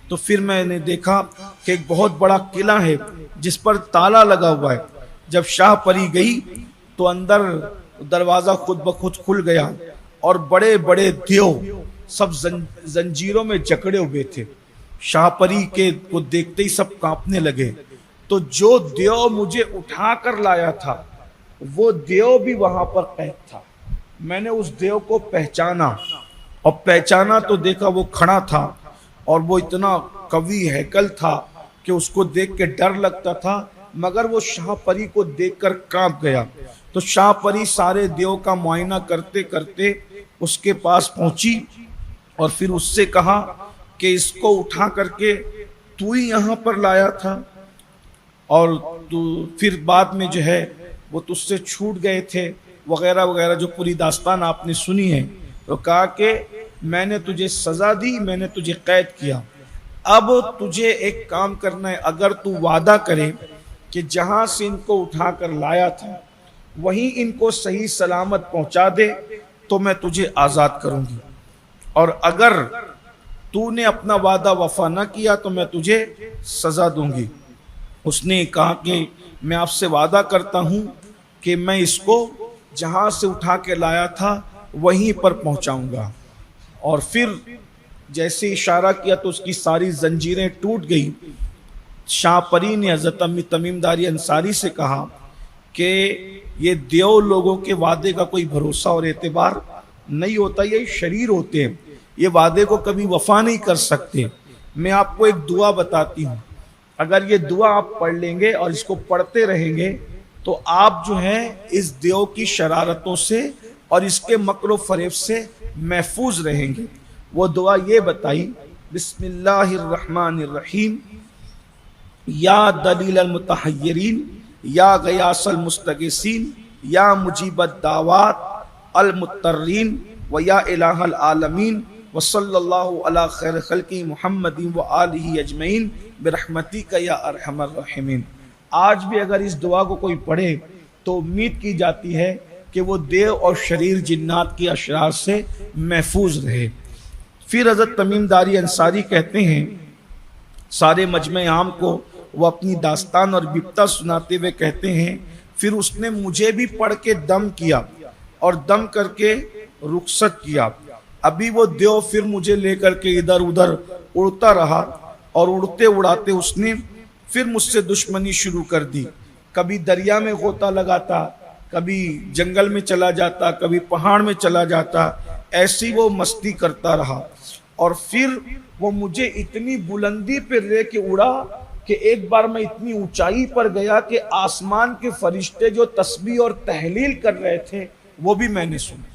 تو پھر میں نے دیکھا کہ ایک بہت بڑا قلعہ ہے جس پر تالا لگا ہوا ہے۔ جب شاہ پری گئی تو اندر دروازہ خود بخود کھل گیا اور بڑے بڑے دیو سب زنجیروں میں جکڑے ہوئے تھے۔ شاہ پری کے کو دیکھتے ہی سب کانپنے لگے۔ تو جو دیو مجھے اٹھا کر لایا تھا وہ دیو بھی وہاں پر قید تھا۔ میں نے اس دیو کو پہچانا، اور پہچانا تو دیکھا وہ کھڑا تھا اور وہ اتنا قوی ہیکل تھا کہ اس کو دیکھ کے ڈر لگتا تھا، مگر وہ شاہ پری کو دیکھ کر کانپ گیا۔ تو شاہ پری سارے دیو کا معائنہ کرتے کرتے اس کے پاس پہنچی اور پھر اس سے کہا کہ اس کو اٹھا کر کے تو ہی یہاں پر لایا تھا، اور تو پھر بعد میں جو ہے وہ تجھ سے چھوٹ گئے تھے وغیرہ وغیرہ، جو پوری داستان آپ نے سنی ہے۔ تو کہا کہ میں نے تجھے سزا دی، میں نے تجھے قید کیا، اب تجھے ایک کام کرنا ہے، اگر تو وعدہ کرے کہ جہاں سے ان کو اٹھا کر لایا تھا وہیں ان کو صحیح سلامت پہنچا دے تو میں تجھے آزاد کروں گی، اور اگر تو نے اپنا وعدہ وفا نہ کیا تو میں تجھے سزا دوں گی۔ اس نے کہا کہ میں آپ سے وعدہ کرتا ہوں کہ میں اس کو جہاں سے اٹھا کے لایا تھا وہیں پر پہنچاؤں گا۔ اور پھر جیسے اشارہ کیا تو اس کی ساری زنجیریں ٹوٹ گئی۔ شاہ پری نے حضرت تمیم داری انصاری سے کہا کہ یہ دیو لوگوں کے وعدے کا کوئی بھروسہ اور اعتبار نہیں ہوتا، یہ شریر ہوتے ہیں، یہ وعدے کو کبھی وفا نہیں کر سکتے۔ میں آپ کو ایک دعا بتاتی ہوں، اگر یہ دعا آپ پڑھ لیں گے اور اس کو پڑھتے رہیں گے تو آپ جو ہیں اس دیو کی شرارتوں سے اور اس کے مکر و فریب سے محفوظ رہیں گے۔ وہ دعا یہ بتائی، بسم اللہ الرحمن الرحیم، یا دلیل المتحیرین، یا غیاث المستغیثین، یا مجیب الدعوات المضطرین، و یا الہ العالمین، وصلی اللہ علی خیر خلقی محمد و آلہ اجمعین برحمتک یا ارحم الراحمین۔ آج بھی اگر اس دعا کو کوئی پڑھے تو امید کی جاتی ہے کہ وہ دیو اور شریر جنات کی اشرار سے محفوظ رہے۔ پھر حضرت تمیم داری انصاری کہتے ہیں، سارے مجمع عام کو وہ اپنی داستان اور بپتا سناتے ہوئے کہتے ہیں، پھر اس نے مجھے بھی پڑھ کے دم کیا اور دم کر کے رخصت کیا۔ ابھی وہ دیو پھر مجھے لے کر کے ادھر ادھر اڑتا رہا، اور اڑتے اڑاتے اس نے پھر مجھ سے دشمنی شروع کر دی۔ کبھی دریا میں غوطہ لگاتا، کبھی جنگل میں چلا جاتا، کبھی پہاڑ میں چلا جاتا، ایسی وہ مستی کرتا رہا۔ اور پھر وہ مجھے اتنی بلندی پہ لے کے اڑا کہ ایک بار میں اتنی اونچائی پر گیا کہ آسمان کے فرشتے جو تسبیح اور تحلیل کر رہے تھے وہ بھی میں نے سنے.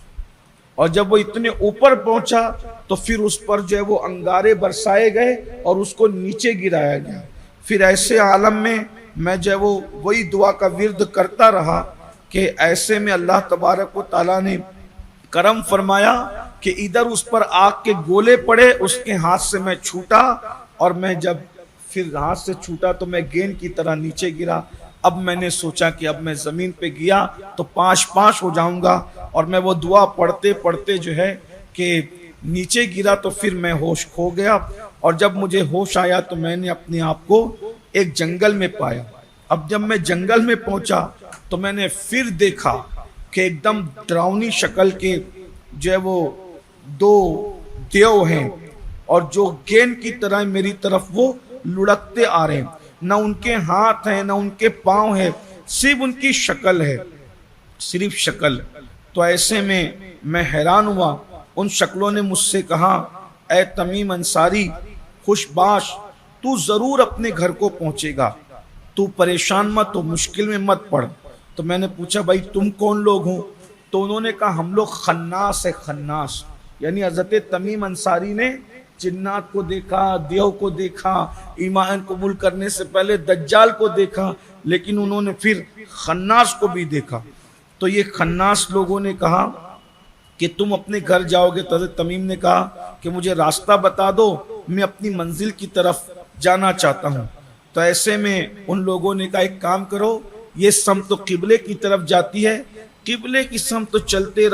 اور جب وہ اتنے اوپر پہنچا تو پھر اس پر جو ہے وہ انگارے برسائے گئے اور اس کو نیچے گرایا گیا. پھر ایسے عالم میں جو ہے وہ وہی دعا کا ورد کرتا رہا کہ ایسے میں اللہ تبارک و تعالیٰ نے کرم فرمایا کہ ادھر اس پر آگ کے گولے پڑے, اس کے ہاتھ سے میں چھوٹا, اور میں جب پھر ہاتھ سے چھوٹا تو میں گیند کی طرح نیچے گرا. اب میں نے سوچا کہ اب میں زمین پہ گیا تو پاش پاش ہو جاؤں گا, اور میں وہ دعا پڑھتے پڑھتے جو ہے کہ نیچے گرا تو پھر میں ہوش کھو گیا. اور جب مجھے ہوش آیا تو میں نے اپنے آپ کو ایک جنگل میں پایا. اب جب میں جنگل میں پہنچا تو میں نے پھر دیکھا کہ ایک دم ڈراؤنی شکل کے جو ہے وہ دو دیو ہیں, اور جو گیند کی طرح میری طرف وہ لڑکتے آ رہے ہیں. نہ ان کے ہاتھ ہیں نہ ان کے پاؤں ہیں, صرف ان کی شکل ہے, صرف شکل. تو ایسے میں حیران ہوا. ان شکلوں نے مجھ سے کہا اے تمیم انصاری خوش باش, تو ضرور اپنے گھر کو پہنچے گا, تو پریشان مت ہو, مشکل میں مت پڑ. تو میں نے پوچھا بھائی تم کون لوگ ہو؟ تو انہوں نے کہا ہم لوگ خناس ہے, خناس. یعنی حضرت تمیم انصاری نے جنات کو دیکھا, دیو کو دیکھا, ایمان قبول کرنے سے پہلے دجال کو دیکھا, لیکن انہوں نے پھر خناس کو بھی دیکھا. تو یہ خناس لوگوں نے کہا کہ تم اپنے گھر جاؤ گے؟ تو حضرت تمیم نے کہا کہ مجھے راستہ بتا دو, میں اپنی منزل کی طرف جانا چاہتا ہوں. تو ایسے میں ان لوگوں نے کہا ایک کام کرو, یہ سمت تو قبلے کی طرف جاتی ہے, قبلے کی سمت تو چلتے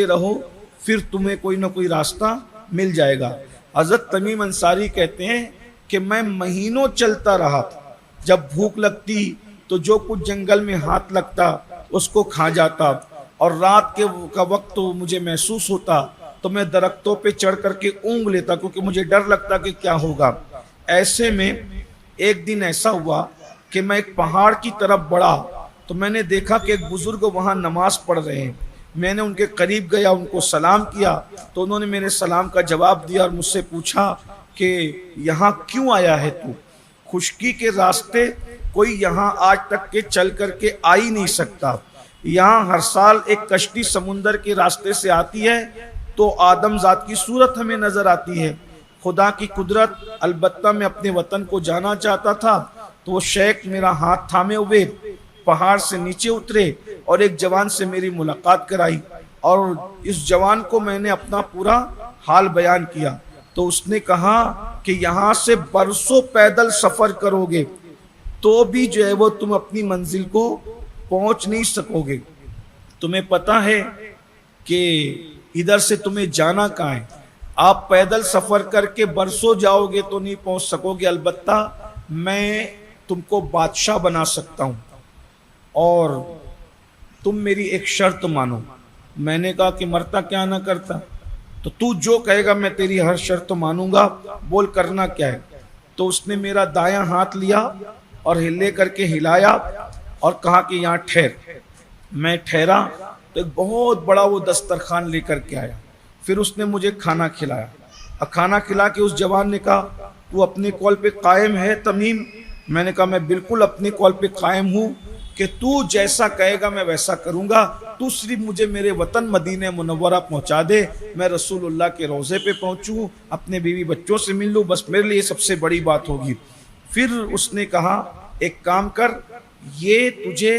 رہو, پھر تمہیں کوئی نہ کوئی راستہ مل جائے گا. حضرت تمیم انصاری کہتے ہیں کہ میں مہینوں چلتا رہا تھا. جب بھوک لگتی تو جو کچھ جنگل میں ہاتھ لگتا اس کو کھا جاتا, اور رات کا وقت تو مجھے محسوس ہوتا تو میں درختوں پہ چڑھ کر کے اونگ لیتا, کیونکہ مجھے ڈر لگتا کہ کیا ہوگا. ایسے میں ایک دن ایسا ہوا کہ میں ایک پہاڑ کی طرف بڑھا تو میں نے دیکھا کہ ایک بزرگ وہاں نماز پڑھ رہے ہیں. میں نے ان کے قریب گیا, ان کو سلام کیا تو انہوں نے میرے سلام کا جواب دیا اور مجھ سے پوچھا کہ یہاں کیوں آیا ہے تو؟ خشکی کے راستے کوئی یہاں آج تک کے چل کر کے آ ہی نہیں سکتا. یہاں ہر سال ایک کشتی سمندر کے راستے سے آتی ہے تو آدم ذات کی صورت ہمیں نظر آتی ہے. خدا کی قدرت, البتہ میں اپنے وطن کو جانا چاہتا تھا تو وہ شیخ میرا ہاتھ تھامے ہوئے پہاڑ سے نیچے اترے اور ایک جوان سے میری ملاقات کرائی, اور اس جوان کو میں نے اپنا پورا حال بیان کیا. تو اس نے کہا کہ یہاں سے برسوں پیدل سفر کرو گے تو بھی جو ہے وہ تم اپنی منزل کو پہنچ نہیں سکو گے. تمہیں پتا ہے کہ ادھر سے تمہیں جانا کہاں ہے؟ آپ پیدل سفر کر کے برسوں جاؤ گے تو نہیں پہنچ سکو گے, البتہ میں تم کو بادشاہ بنا سکتا ہوں اور تم میری ایک شرط مانو. میں نے کہا کہ مرتا کیا نہ کرتا, تو جو کہے گا میں تیری ہر شرط مانوں گا, بول کرنا کیا ہے. تو اس نے میرا دایاں ہاتھ لیا اور ہلے کر کے ہلایا اور کہا کہ یہاں ٹھہر. میں ٹھہرا تو ایک بہت بڑا وہ دسترخوان لے کر کے آیا. پھر اس نے مجھے کھانا کھلایا, اور کھانا کھلا کے اس جوان نے کہا تو اپنے قول پہ قائم ہے تمیم؟ میں نے کہا میں بالکل اپنے قول پہ قائم ہوں کہ تو جیسا کہے گا میں ویسا کروں گا, تو صرف مجھے میرے وطن مدینہ منورہ پہنچا دے, میں رسول اللہ کے روضے پہ پہنچوں, اپنے بیوی بچوں سے مل لوں, بس میرے لیے سب سے بڑی بات ہوگی. پھر اس نے کہا ایک کام کر, یہ تجھے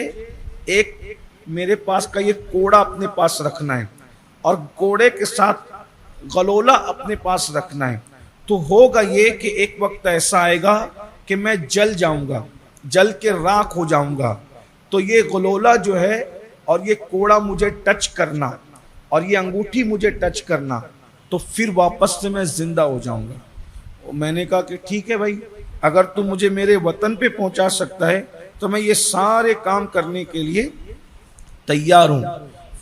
ایک میرے پاس کا یہ کوڑا اپنے پاس رکھنا ہے اور کوڑے کے ساتھ غلولہ اپنے پاس رکھنا ہے. تو ہوگا یہ کہ ایک وقت ایسا آئے گا کہ میں جل جاؤں گا, جل کے راکھ ہو جاؤں گا, تو یہ غلولہ جو ہے اور یہ کوڑا مجھے ٹچ کرنا اور یہ انگوٹھی مجھے ٹچ کرنا, تو پھر واپس سے میں زندہ ہو جاؤں گا. میں نے کہا کہ ٹھیک ہے بھائی, اگر تو مجھے میرے وطن پہ پہنچا سکتا ہے تو میں یہ سارے کام کرنے کے لیے تیار ہوں.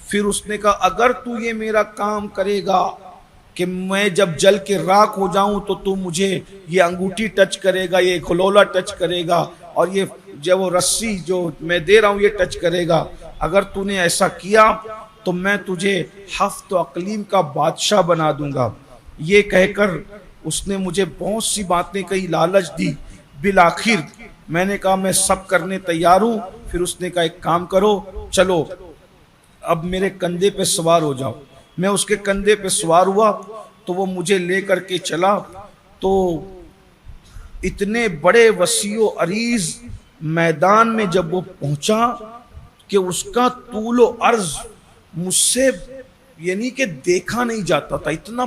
پھر اس نے کہا اگر تو یہ میرا کام کرے گا کہ میں جب جل کے راکھ ہو جاؤں تو مجھے یہ انگوٹھی ٹچ کرے گا, یہ غلولہ ٹچ کرے گا, اور یہ جو وہ رسی جو میں دے رہا ہوں یہ ٹچ کرے گا, اگر تو نے ایسا کیا تو میں تجھے ہفت اقلیم کا بادشاہ بنا دوں گا. یہ کہہ کر اس نے مجھے بہت سی باتیں کہی, لالچ دی. بالآخر میں نے کہا میں سب کرنے تیار ہوں. پھر اس نے کہا ایک کام کرو, چلو اب میرے کندھے پہ سوار ہو جاؤ۔ میں اس کے کندھے پہ سوار ہوا تو وہ مجھے لے کر کے چلا، تو اتنے بڑے وسیع و عریض میدان میں جب وہ پہنچا کہ اس کا طول و عرض مجھ سے یعنی کہ دیکھا نہیں جاتا تھا، اتنا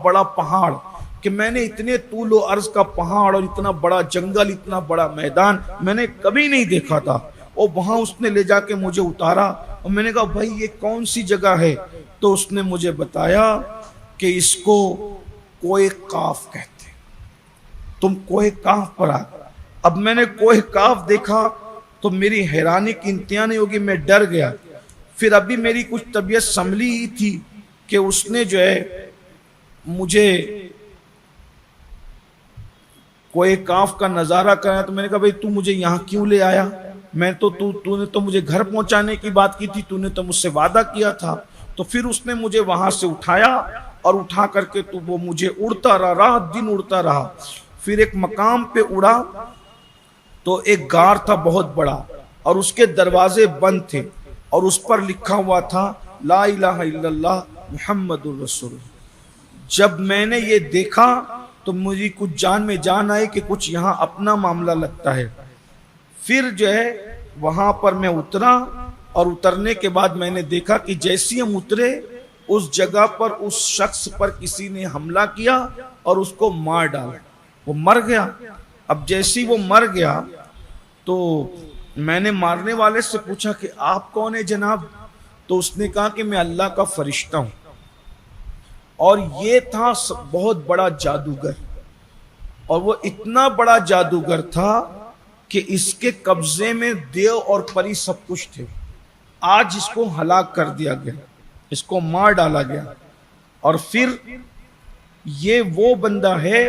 بڑا پہاڑ کہ میں نے اتنے طول و عرض کا پہاڑ اور اتنا بڑا جنگل، اتنا بڑا میدان میں نے کبھی نہیں دیکھا تھا۔ اور وہاں اس نے لے جا کے مجھے اتارا، اور میں نے کہا بھائی یہ کون سی جگہ ہے؟ تو اس نے مجھے بتایا کہ اس کو کوہ قاف کہتے، تم کوہ قاف پر آ۔ اب میں نے کوہ قاف دیکھا تو میری حیرانی کی انتہا نہیں ہوگی، میں ڈر گیا۔ پھر ابھی میری کچھ طبیعت سنبھلی ہی تھی کہ اس نے جو ہے مجھے کوہ قاف کا نظارہ کرایا۔ تو میں نے کہا بھائی تو مجھے یہاں کیوں لے آیا؟ میں تو نے تو مجھے گھر پہنچانے کی بات کی تھی، تو نے تو مجھ سے وعدہ کیا تھا۔ تو پھر اس نے مجھے وہاں سے اٹھایا اور اٹھا کر کے تو وہ مجھے اڑتا رہا، رات دن اڑتا رہا۔ پھر ایک مقام پہ اڑا تو ایک غار تھا بہت بڑا، اور اس کے دروازے بند تھے، اور اس پر لکھا ہوا تھا لا الہ الا اللہ محمد الرسول۔ جب میں نے یہ دیکھا تو مجھے کچھ جان میں جان آئی کہ کچھ یہاں اپنا معاملہ لگتا ہے۔ پھر جو ہے وہاں پر میں اترا، اور اترنے کے بعد میں نے دیکھا کہ جیسی ہم اترے اس جگہ پر اس شخص پر کسی نے حملہ کیا اور اس کو مار ڈالا، وہ مر گیا۔ اب جیسی وہ مر گیا تو میں نے مارنے والے سے پوچھا کہ آپ کون ہیں جناب؟ تو اس نے کہا کہ میں اللہ کا فرشتہ ہوں، اور یہ تھا بہت بڑا جادوگر، اور وہ اتنا بڑا جادوگر تھا کہ اس کے قبضے میں دیو اور پری سب کچھ تھے۔ آج اس کو ہلاک کر دیا گیا، اس کو مار ڈالا گیا۔ اور پھر یہ وہ بندہ ہے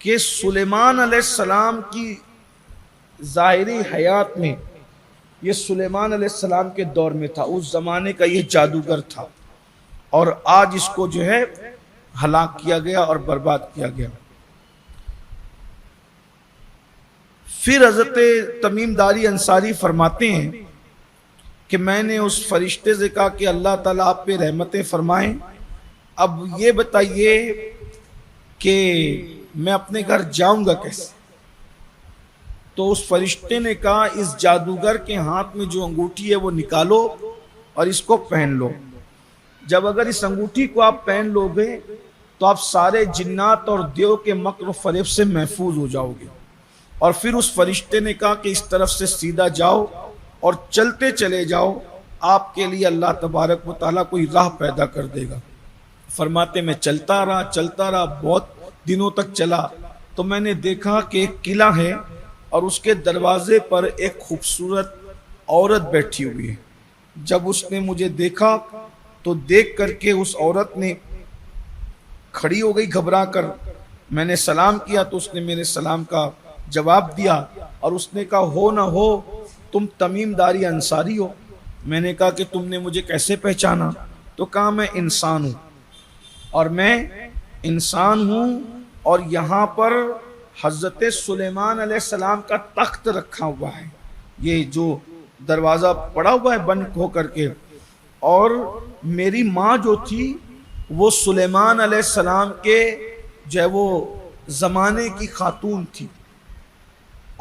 کہ سلیمان علیہ السلام کی ظاہری حیات میں، یہ سلیمان علیہ السلام کے دور میں تھا، اس زمانے کا یہ جادوگر تھا، اور آج اس کو جو ہے ہلاک کیا گیا اور برباد کیا گیا۔ پھر حضرت تمیم داری انصاری فرماتے ہیں کہ میں نے اس فرشتے سے کہا کہ اللہ تعالیٰ آپ پہ رحمتیں فرمائیں، اب یہ بتائیے کہ میں اپنے گھر جاؤں گا کیسے؟ تو اس فرشتے نے کہا اس جادوگر کے ہاتھ میں جو انگوٹھی ہے وہ نکالو اور اس کو پہن لو۔ جب اگر اس انگوٹھی کو آپ پہن لو گے تو آپ سارے جنات اور دیو کے مکر و فریب سے محفوظ ہو جاؤ گے۔ اور پھر اس فرشتے نے کہا کہ اس طرف سے سیدھا جاؤ اور چلتے چلے جاؤ، آپ کے لیے اللہ تبارک و تعالیٰ کوئی راہ پیدا کر دے گا۔ فرماتے میں چلتا رہا، بہت دنوں تک چلا، تو میں نے دیکھا کہ ایک قلعہ ہے اور اس کے دروازے پر ایک خوبصورت عورت بیٹھی ہوئی ہے۔ جب اس نے مجھے دیکھا تو دیکھ کر کے اس عورت نے کھڑی ہو گئی گھبرا کر، میں نے سلام کیا تو اس نے میرے سلام کا جواب دیا، اور اس نے کہا ہو نہ ہو تم تمیم داری انصاری ہو۔ میں نے کہا کہ تم نے مجھے کیسے پہچانا؟ تو کہا میں انسان ہوں، اور میں انسان ہوں، اور یہاں پر حضرت سلیمان علیہ السلام کا تخت رکھا ہوا ہے، یہ جو دروازہ پڑا ہوا ہے بند ہو کر کے، اور میری ماں جو تھی وہ سلیمان علیہ السلام کے جو ہے وہ زمانے کی خاتون تھی،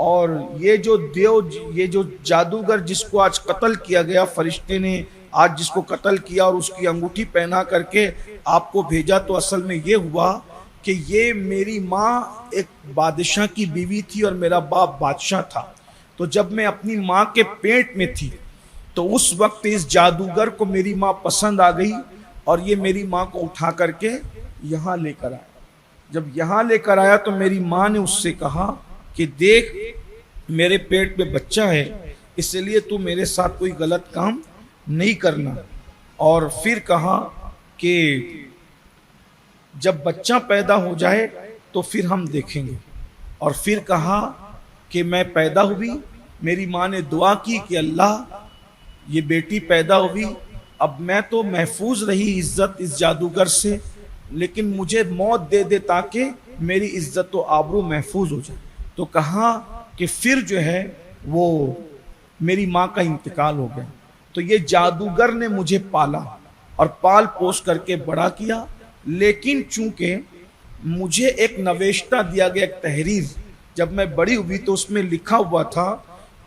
اور یہ جو جادوگر جس کو آج قتل کیا گیا، فرشتے نے آج جس کو قتل کیا اور اس کی انگوٹھی پہنا کر کے آپ کو بھیجا، تو اصل میں یہ ہوا کہ یہ میری ماں ایک بادشاہ کی بیوی تھی اور میرا باپ بادشاہ تھا۔ تو جب میں اپنی ماں کے پیٹ میں تھی تو اس وقت اس جادوگر کو میری ماں پسند آ گئی، اور یہ میری ماں کو اٹھا کر کے یہاں لے کر آیا۔ جب یہاں لے کر آیا تو میری ماں نے اس سے کہا کہ دیکھ میرے پیٹ میں بچہ ہے، اس لیے تو میرے ساتھ کوئی غلط کام نہیں کرنا۔ اور پھر کہا کہ جب بچہ پیدا ہو جائے تو پھر ہم دیکھیں گے۔ اور پھر کہا کہ میں پیدا ہوئی، میری ماں نے دعا کی کہ اللہ یہ بیٹی پیدا ہوئی، اب میں تو محفوظ رہی عزت اس جادوگر سے، لیکن مجھے موت دے دے تاکہ میری عزت و آبرو محفوظ ہو جائے۔ تو کہا کہ پھر جو ہے وہ میری ماں کا انتقال ہو گیا۔ تو یہ جادوگر نے مجھے پالا اور پال پوس کر کے بڑا کیا، لیکن چونکہ مجھے ایک نویشتہ دیا گیا، ایک تحریر، جب میں بڑی ہوئی تو اس میں لکھا ہوا تھا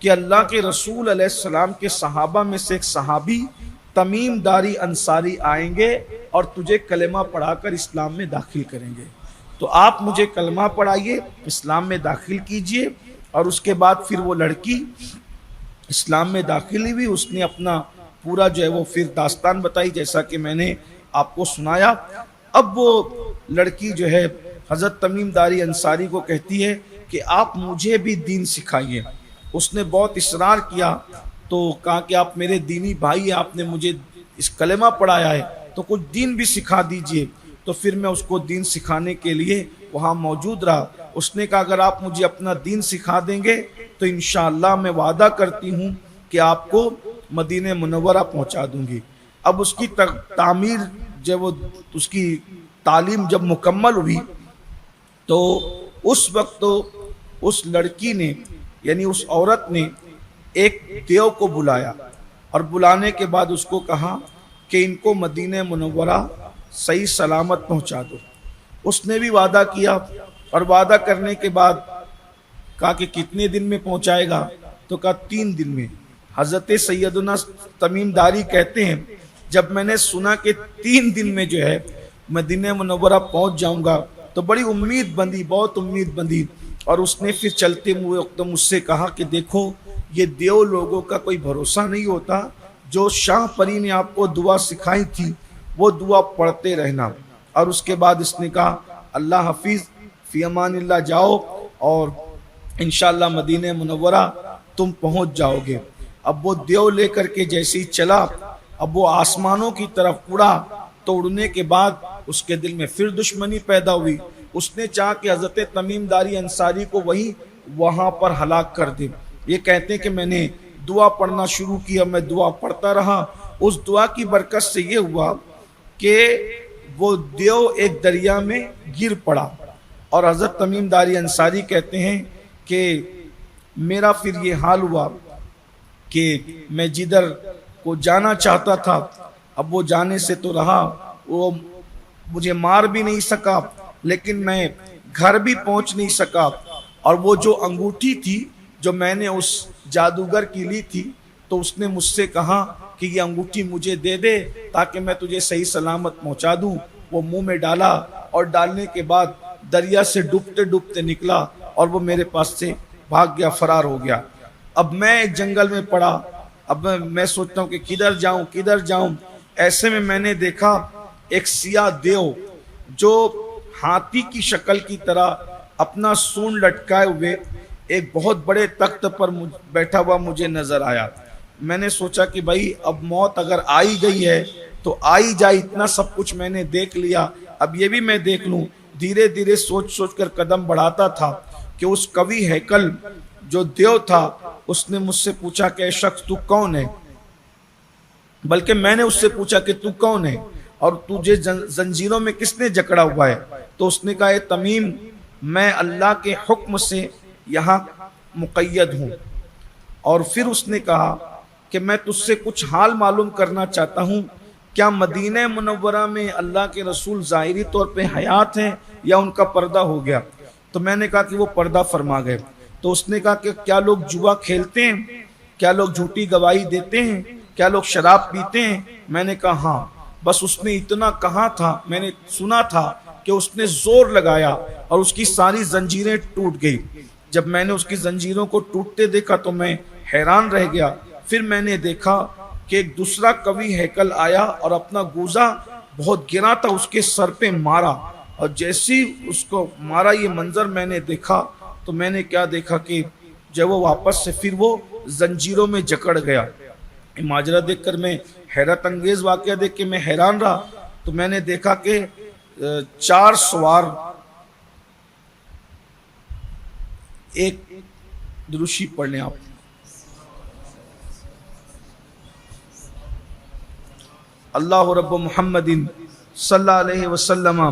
کہ اللہ کے رسول علیہ السلام کے صحابہ میں سے ایک صحابی تمیم داری انصاری آئیں گے اور تجھے کلمہ پڑھا کر اسلام میں داخل کریں گے، تو آپ مجھے کلمہ پڑھائیے، اسلام میں داخل کیجئے۔ اور اس کے بعد پھر وہ لڑکی اسلام میں داخل ہوئی، اس نے اپنا پورا جو ہے وہ پھر داستان بتائی جیسا کہ میں نے آپ کو سنایا۔ اب وہ لڑکی جو ہے حضرت تمیم داری انصاری کو کہتی ہے کہ آپ مجھے بھی دین سکھائیے۔ اس نے بہت اصرار کیا تو کہا کہ آپ میرے دینی بھائی ہیں، آپ نے مجھے اس کلمہ پڑھایا ہے تو کچھ دین بھی سکھا دیجئے۔ تو پھر میں اس کو دین سکھانے کے لیے وہاں موجود رہا۔ اس نے کہا اگر آپ مجھے اپنا دین سکھا دیں گے تو انشاءاللہ میں وعدہ کرتی ہوں کہ آپ کو مدینہ منورہ پہنچا دوں گی۔ اب اس کی تعمیر جب اس کی تعلیم جب مکمل ہوئی تو اس وقت اس لڑکی نے یعنی اس عورت نے ایک دیو کو بلایا اور بلانے کے بعد اس کو کہا کہ ان کو مدینہ منورہ صحیح سلامت پہنچا دو۔ اس نے بھی وعدہ کیا اور وعدہ کرنے کے بعد کہا کہ کتنے دن میں پہنچائے گا، تو کہا 3 دن میں۔ حضرت سیدنا تمیم داری کہتے ہیں جب میں نے سنا کہ 3 دن میں جو ہے مدینہ منورہ پہنچ جاؤں گا تو بڑی امید بندی، بہت امید بندی، اور اس نے پھر چلتے ہوئے مجھ سے کہا کہ دیکھو یہ دیو لوگوں کا کوئی بھروسہ نہیں ہوتا، جو شاہ پری نے آپ کو دعا سکھائی تھی وہ دعا پڑھتے رہنا۔ اور اس کے بعد اس نے کہا اللہ حافظ، فی امان اللہ، جاؤ اور انشاءاللہ مدینہ منورہ تم پہنچ جاؤ گے۔ اب وہ دیو لے کر کے جیسے ہی چلا، اب وہ آسمانوں کی طرف اڑا تو اڑنے کے بعد اس کے دل میں پھر دشمنی پیدا ہوئی۔ اس نے چاہا کہ حضرت تمیم داری انصاری کو وہاں پر ہلاک کر دے۔ یہ کہتے ہیں کہ میں نے دعا پڑھنا شروع کیا، میں دعا پڑھتا رہا، اس دعا کی برکت سے یہ ہوا کہ وہ دیو ایک دریا میں گر پڑا، اور حضرت تمیم داری انصاری کہتے ہیں کہ میرا پھر یہ حال ہوا کہ میں جدھر کو جانا چاہتا تھا اب وہ جانے سے تو رہا، وہ مجھے مار بھی نہیں سکا لیکن میں گھر بھی پہنچ نہیں سکا، اور وہ جو انگوٹھی تھی جو میں نے اس جادوگر کی لی تھی تو اس نے مجھ سے کہا کہ یہ انگوٹھی مجھے دے دے تاکہ میں تجھے صحیح سلامت پہنچا دوں۔ وہ منہ میں ڈالا اور ڈالنے کے بعد دریا سے ڈوبتے ڈوبتے نکلا اور وہ میرے پاس سے بھاگ گیا، فرار ہو گیا۔ اب میں ایک جنگل میں پڑا، اب میں سوچتا ہوں کہ کدھر جاؤں۔ ایسے میں نے دیکھا ایک سیاہ دیو جو ہاتھی کی شکل کی طرح اپنا سونڈ لٹکائے ہوئے ایک بہت بڑے تخت پر بیٹھا ہوا مجھے نظر آیا۔ میں نے سوچا کہ بھائی اب موت اگر آئی گئی ہے تو آئی جائے، اتنا سب کچھ میں نے دیکھ لیا، اب یہ بھی میں دیکھ لوں۔ دھیرے دھیرے سوچ کر قدم بڑھاتا تھا کہ اس قوی ہیکل جو دیو تھا اس نے مجھ سے پوچھا کہ اے شخص تو کون ہے، بلکہ میں نے اس سے پوچھا کہ تو کون ہے اور تجھے زنجیروں میں کس نے جکڑا ہوا ہے؟ تو اس نے کہا اے تمیم، میں اللہ کے حکم سے یہاں مقید ہوں۔ اور پھر اس نے کہا کہ میں تجھ سے کچھ حال معلوم کرنا چاہتا ہوں، کیا مدینہ منورہ میں اللہ کے رسول ظاہری طور پہ حیات ہیں یا ان کا پردہ ہو گیا؟ تو میں نے کہا کہ وہ پردہ فرما گئے۔ تو اس نے کہا کہ کیا لوگ جوا کھیلتے ہیں، کیا لوگ جھوٹی گواہی دیتے ہیں، کیا لوگ شراب پیتے ہیں؟ میں نے کہا ہاں۔ بس اس نے اتنا کہا تھا، میں نے سنا تھا کہ اس نے زور لگایا اور اس کی ساری زنجیریں ٹوٹ گئی۔ جب میں نے اس کی زنجیروں کو ٹوٹتے دیکھا تو میں حیران رہ گیا۔ پھر میں نے دیکھا کہ ایک دوسرا قوی ہیکل آیا اور اپنا گوزا بہت گرا تھا اس کے سر پہ مارا، اور جیسی اس کو مارا یہ منظر میں نے دیکھا تو میں نے کیا دیکھا کہ جب وہ واپس سے پھر وہ زنجیروں میں جکڑ گیا۔ ماجرا دیکھ کر میں حیرت انگیز واقعہ دیکھ کے میں حیران رہا۔ تو میں نے دیکھا کہ 4 سوار ایک دروشی پڑھ لیں آپ۔ اللہ رب محمد صلی اللہ علیہ وسلم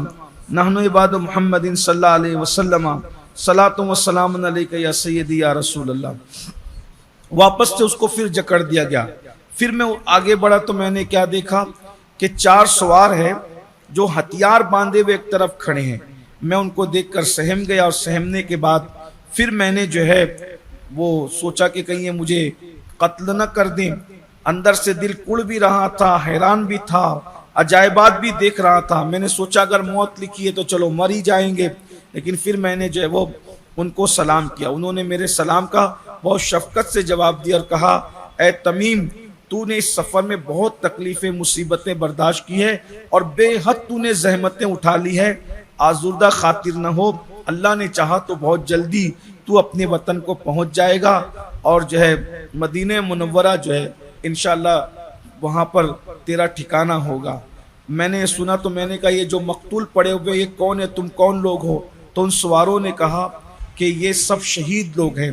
نحن عباد محمد صلی اللہ علیہ وسلم صلاۃ و سلام علیک یا سیدی یا رسول اللہ۔ واپس سے اس کو پھر جکڑ دیا گیا۔ پھر میں آگے بڑھا تو میں نے کیا دیکھا کہ 4 سوار ہے جو ہتھیار باندھے ہوئے ایک طرف کھڑے ہیں. میں ان کو دیکھ کر سہم گیا، اور سہمنے کے بعد پھر میں نے جو ہے وہ سوچا کہ کہیں یہ مجھے قتل نہ کر دیں. اندر سے دل کڑ بھی رہا تھا، حیران بھی تھا، عجائبات بھی دیکھ رہا تھا. میں نے سوچا اگر موت لکھی ہے تو چلو مر ہی جائیں گے. لیکن پھر میں نے جو ہے وہ ان کو سلام کیا. انہوں نے میرے سلام کا بہت شفقت سے جواب دیا اور کہا اے تمیم، تو نے اس سفر میں بہت تکلیفیں مصیبتیں برداشت کی ہے اور بے حد تو نے زحمتیں اٹھا لی ہے. آزردہ خاطر نہ ہو، اللہ نے چاہا تو بہت جلدی تو اپنے وطن کو پہنچ جائے گا، اور جو ہے مدینہ منورہ جو ہے انشاءاللہ وہاں پر تیرا ٹھکانہ ہوگا. میں نے سنا تو میں نے کہا یہ جو مقتول پڑے ہوئے یہ کون ہے، تم کون لوگ ہو؟ تو ان سواروں نے کہا کہ یہ سب شہید لوگ ہیں،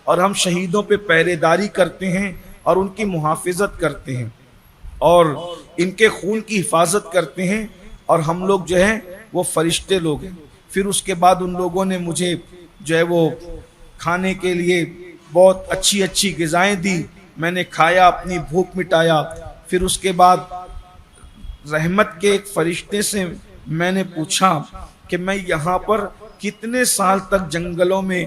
اور ہم شہیدوں پہ پہرے داری کرتے ہیں اور ان کی محافظت کرتے ہیں اور ان کے خون کی حفاظت کرتے ہیں، اور ہم لوگ جو ہیں وہ فرشتے لوگ ہیں. پھر اس کے بعد ان لوگوں نے مجھے جو ہے وہ کھانے کے لیے بہت اچھی اچھی غذائیں دی. میں نے کھایا، اپنی بھوک مٹایا. پھر اس کے بعد رحمت کے ایک فرشتے سے میں نے پوچھا کہ میں یہاں پر کتنے سال تک جنگلوں میں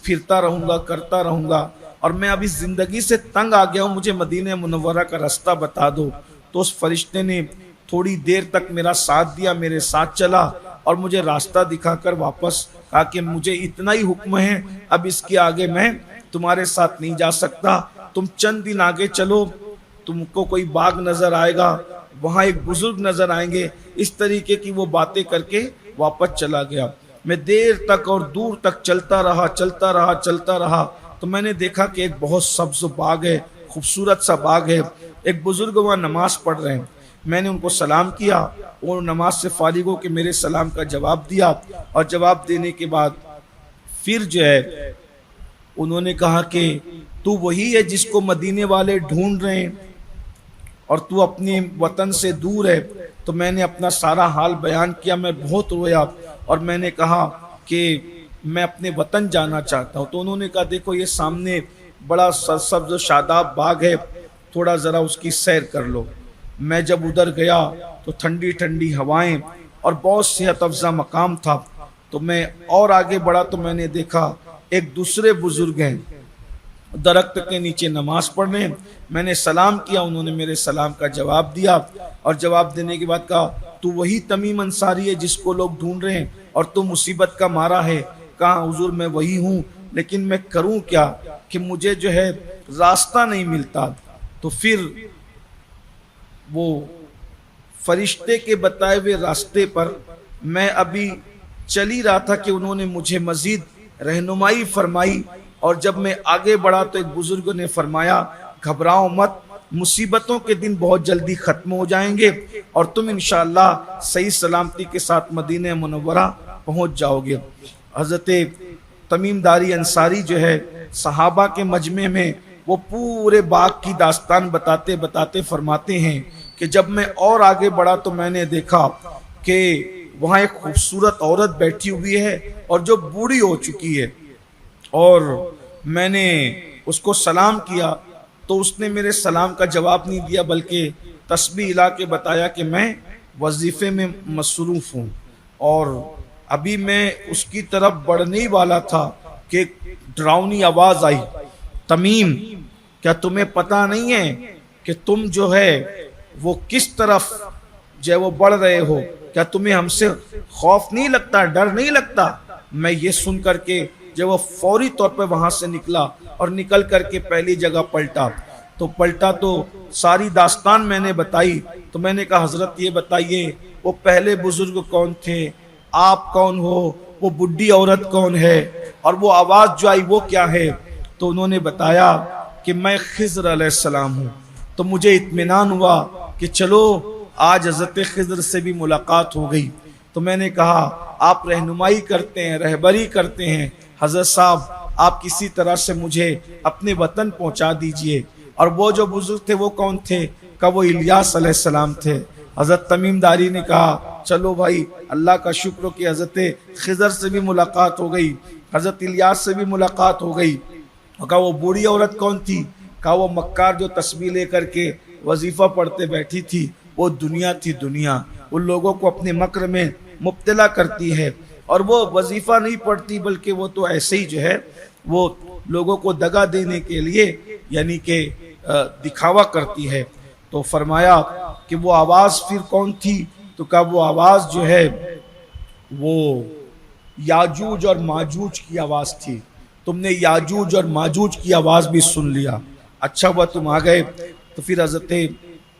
پھرتا رہوں گا، کرتا رہوں گا، اور میں ابھی زندگی سے تنگ آ گیا ہوں، مجھے مدینہ منورہ کا راستہ بتا دو. تو اس فرشتے نے تھوڑی دیر تک میرا ساتھ دیا، میرے ساتھ چلا اور مجھے راستہ دکھا کر واپس کہا کہ مجھے اتنا ہی حکم ہے، اب اس کے آگے میں تمہارے ساتھ نہیں جا سکتا. تم چند دن آگے چلو، تم کو کوئی باغ نظر آئے گا، وہاں ایک بزرگ نظر آئیں گے. اس طریقے کی وہ باتیں کر کے واپس چلا گیا. میں دیر تک اور دور تک چلتا رہا. تو میں نے دیکھا کہ ایک بہت سبز باغ ہے، خوبصورت سا باغ ہے. ایک بزرگ وہاں نماز پڑھ رہے ہیں. میں نے ان کو سلام کیا، اور نماز سے فارغ ہو کے میرے سلام کا جواب دیا، اور جواب دینے کے بعد پھر جو ہے انہوں نے کہا کہ تو وہی ہے جس کو مدینے والے ڈھونڈ رہے ہیں اور تو اپنے وطن سے دور ہے. تو میں نے اپنا سارا حال بیان کیا. میں بہت رویا اور میں نے کہا کہ میں اپنے وطن جانا چاہتا ہوں. تو انہوں نے کہا دیکھو یہ سامنے بڑا سبز و شاداب باغ ہے، تھوڑا ذرا اس کی سیر کر لو. میں جب ادھر گیا تو ٹھنڈی ٹھنڈی ہوائیں اور بہت صحت افزا مقام تھا. تو میں اور آگے بڑھا تو میں نے دیکھا ایک دوسرے بزرگ ہیں درخت کے نیچے نماز پڑھ رہے ہیں. میں نے سلام کیا، انہوں نے میرے سلام کا جواب دیا، اور جواب دینے کے بعد کہا تو وہی تمیم انصاری ہے جس کو لوگ ڈھونڈ رہے ہیں اور تو مصیبت کا مارا ہے؟ کہا حضور میں وہی ہوں، لیکن میں کروں کیا کہ مجھے جو ہے راستہ نہیں ملتا. تو پھر وہ فرشتے کے بتائے ہوئے راستے پر میں ابھی چل ہی رہا تھا کہ انہوں نے مجھے مزید رہنمائی فرمائی. اور جب میں آگے بڑھا تو ایک بزرگ نے فرمایا گھبراؤ مت، مصیبتوں کے دن بہت جلدی ختم ہو جائیں گے اور تم انشاءاللہ صحیح سلامتی کے ساتھ مدینہ منورہ پہنچ جاؤ گے. حضرت تمیم داری انصاری جو ہے صحابہ کے مجمع میں وہ پورے باغ کی داستان بتاتے بتاتے فرماتے ہیں کہ جب میں اور آگے بڑھا تو میں نے دیکھا کہ وہاں ایک خوبصورت عورت بیٹھی ہوئی ہے اور جو بوڑھی ہو چکی ہے. اور میں نے اس کو سلام کیا تو اس نے میرے سلام کا جواب نہیں دیا، بلکہ تسبیح لا کے بتایا کہ میں وظیفے میں مصروف ہوں. اور ابھی میں اس کی طرف بڑھنے ہی والا تھا کہ ڈراؤنی آواز آئی، تمیم کیا تمہیں پتہ نہیں ہے کہ تم جو ہے وہ کس طرف جو ہے وہ بڑھ رہے ہو؟ کیا تمہیں ہم سے خوف نہیں لگتا، ڈر نہیں لگتا؟ میں یہ سن کر کے جو وہ فوری طور پہ وہاں سے نکلا اور نکل کر کے پہلی جگہ پلٹا. تو ساری داستان میں نے بتائی. تو میں نے کہا حضرت یہ بتائیے وہ پہلے بزرگ کون تھے، آپ کون ہو، وہ بڈھی عورت کون ہے، اور وہ آواز جو آئی وہ کیا ہے؟ تو انہوں نے بتایا کہ میں خضر علیہ السلام ہوں. تو مجھے اطمینان ہوا کہ چلو آج حضرت خضر سے بھی ملاقات ہو گئی. تو میں نے کہا آپ رہنمائی کرتے ہیں، رہبری کرتے ہیں، حضرت صاحب آپ کسی طرح سے مجھے اپنے وطن پہنچا دیجئے. اور وہ جو بزرگ تھے وہ کون تھے؟ کہ وہ الیاس علیہ السلام تھے. حضرت تمیم داری نے کہا چلو بھائی اللہ کا شکر ہو کہ حضرت خضر سے بھی ملاقات ہو گئی، حضرت الیاس سے بھی ملاقات ہو گئی. کہا وہ بوڑھی عورت کون تھی؟ کہا وہ مکار جو تسبیح لے کر کے وظیفہ پڑھتے بیٹھی تھی وہ دنیا تھی، دنیا ان لوگوں کو اپنے مکر میں مبتلا کرتی ہے، اور وہ وظیفہ نہیں پڑھتی بلکہ وہ تو ایسے ہی جو ہے وہ لوگوں کو دغا دینے کے لیے یعنی کہ دکھاوا کرتی ہے۔ تو فرمایا کہ وہ آواز پھر کون تھی؟ تو کہا وہ آواز جو ہے وہ یاجوج اور ماجوج کی آواز تھی، تم نے یاجوج اور ماجوج کی آواز بھی سن لیا، اچھا ہوا تم آ گئے۔ تو پھر حضرت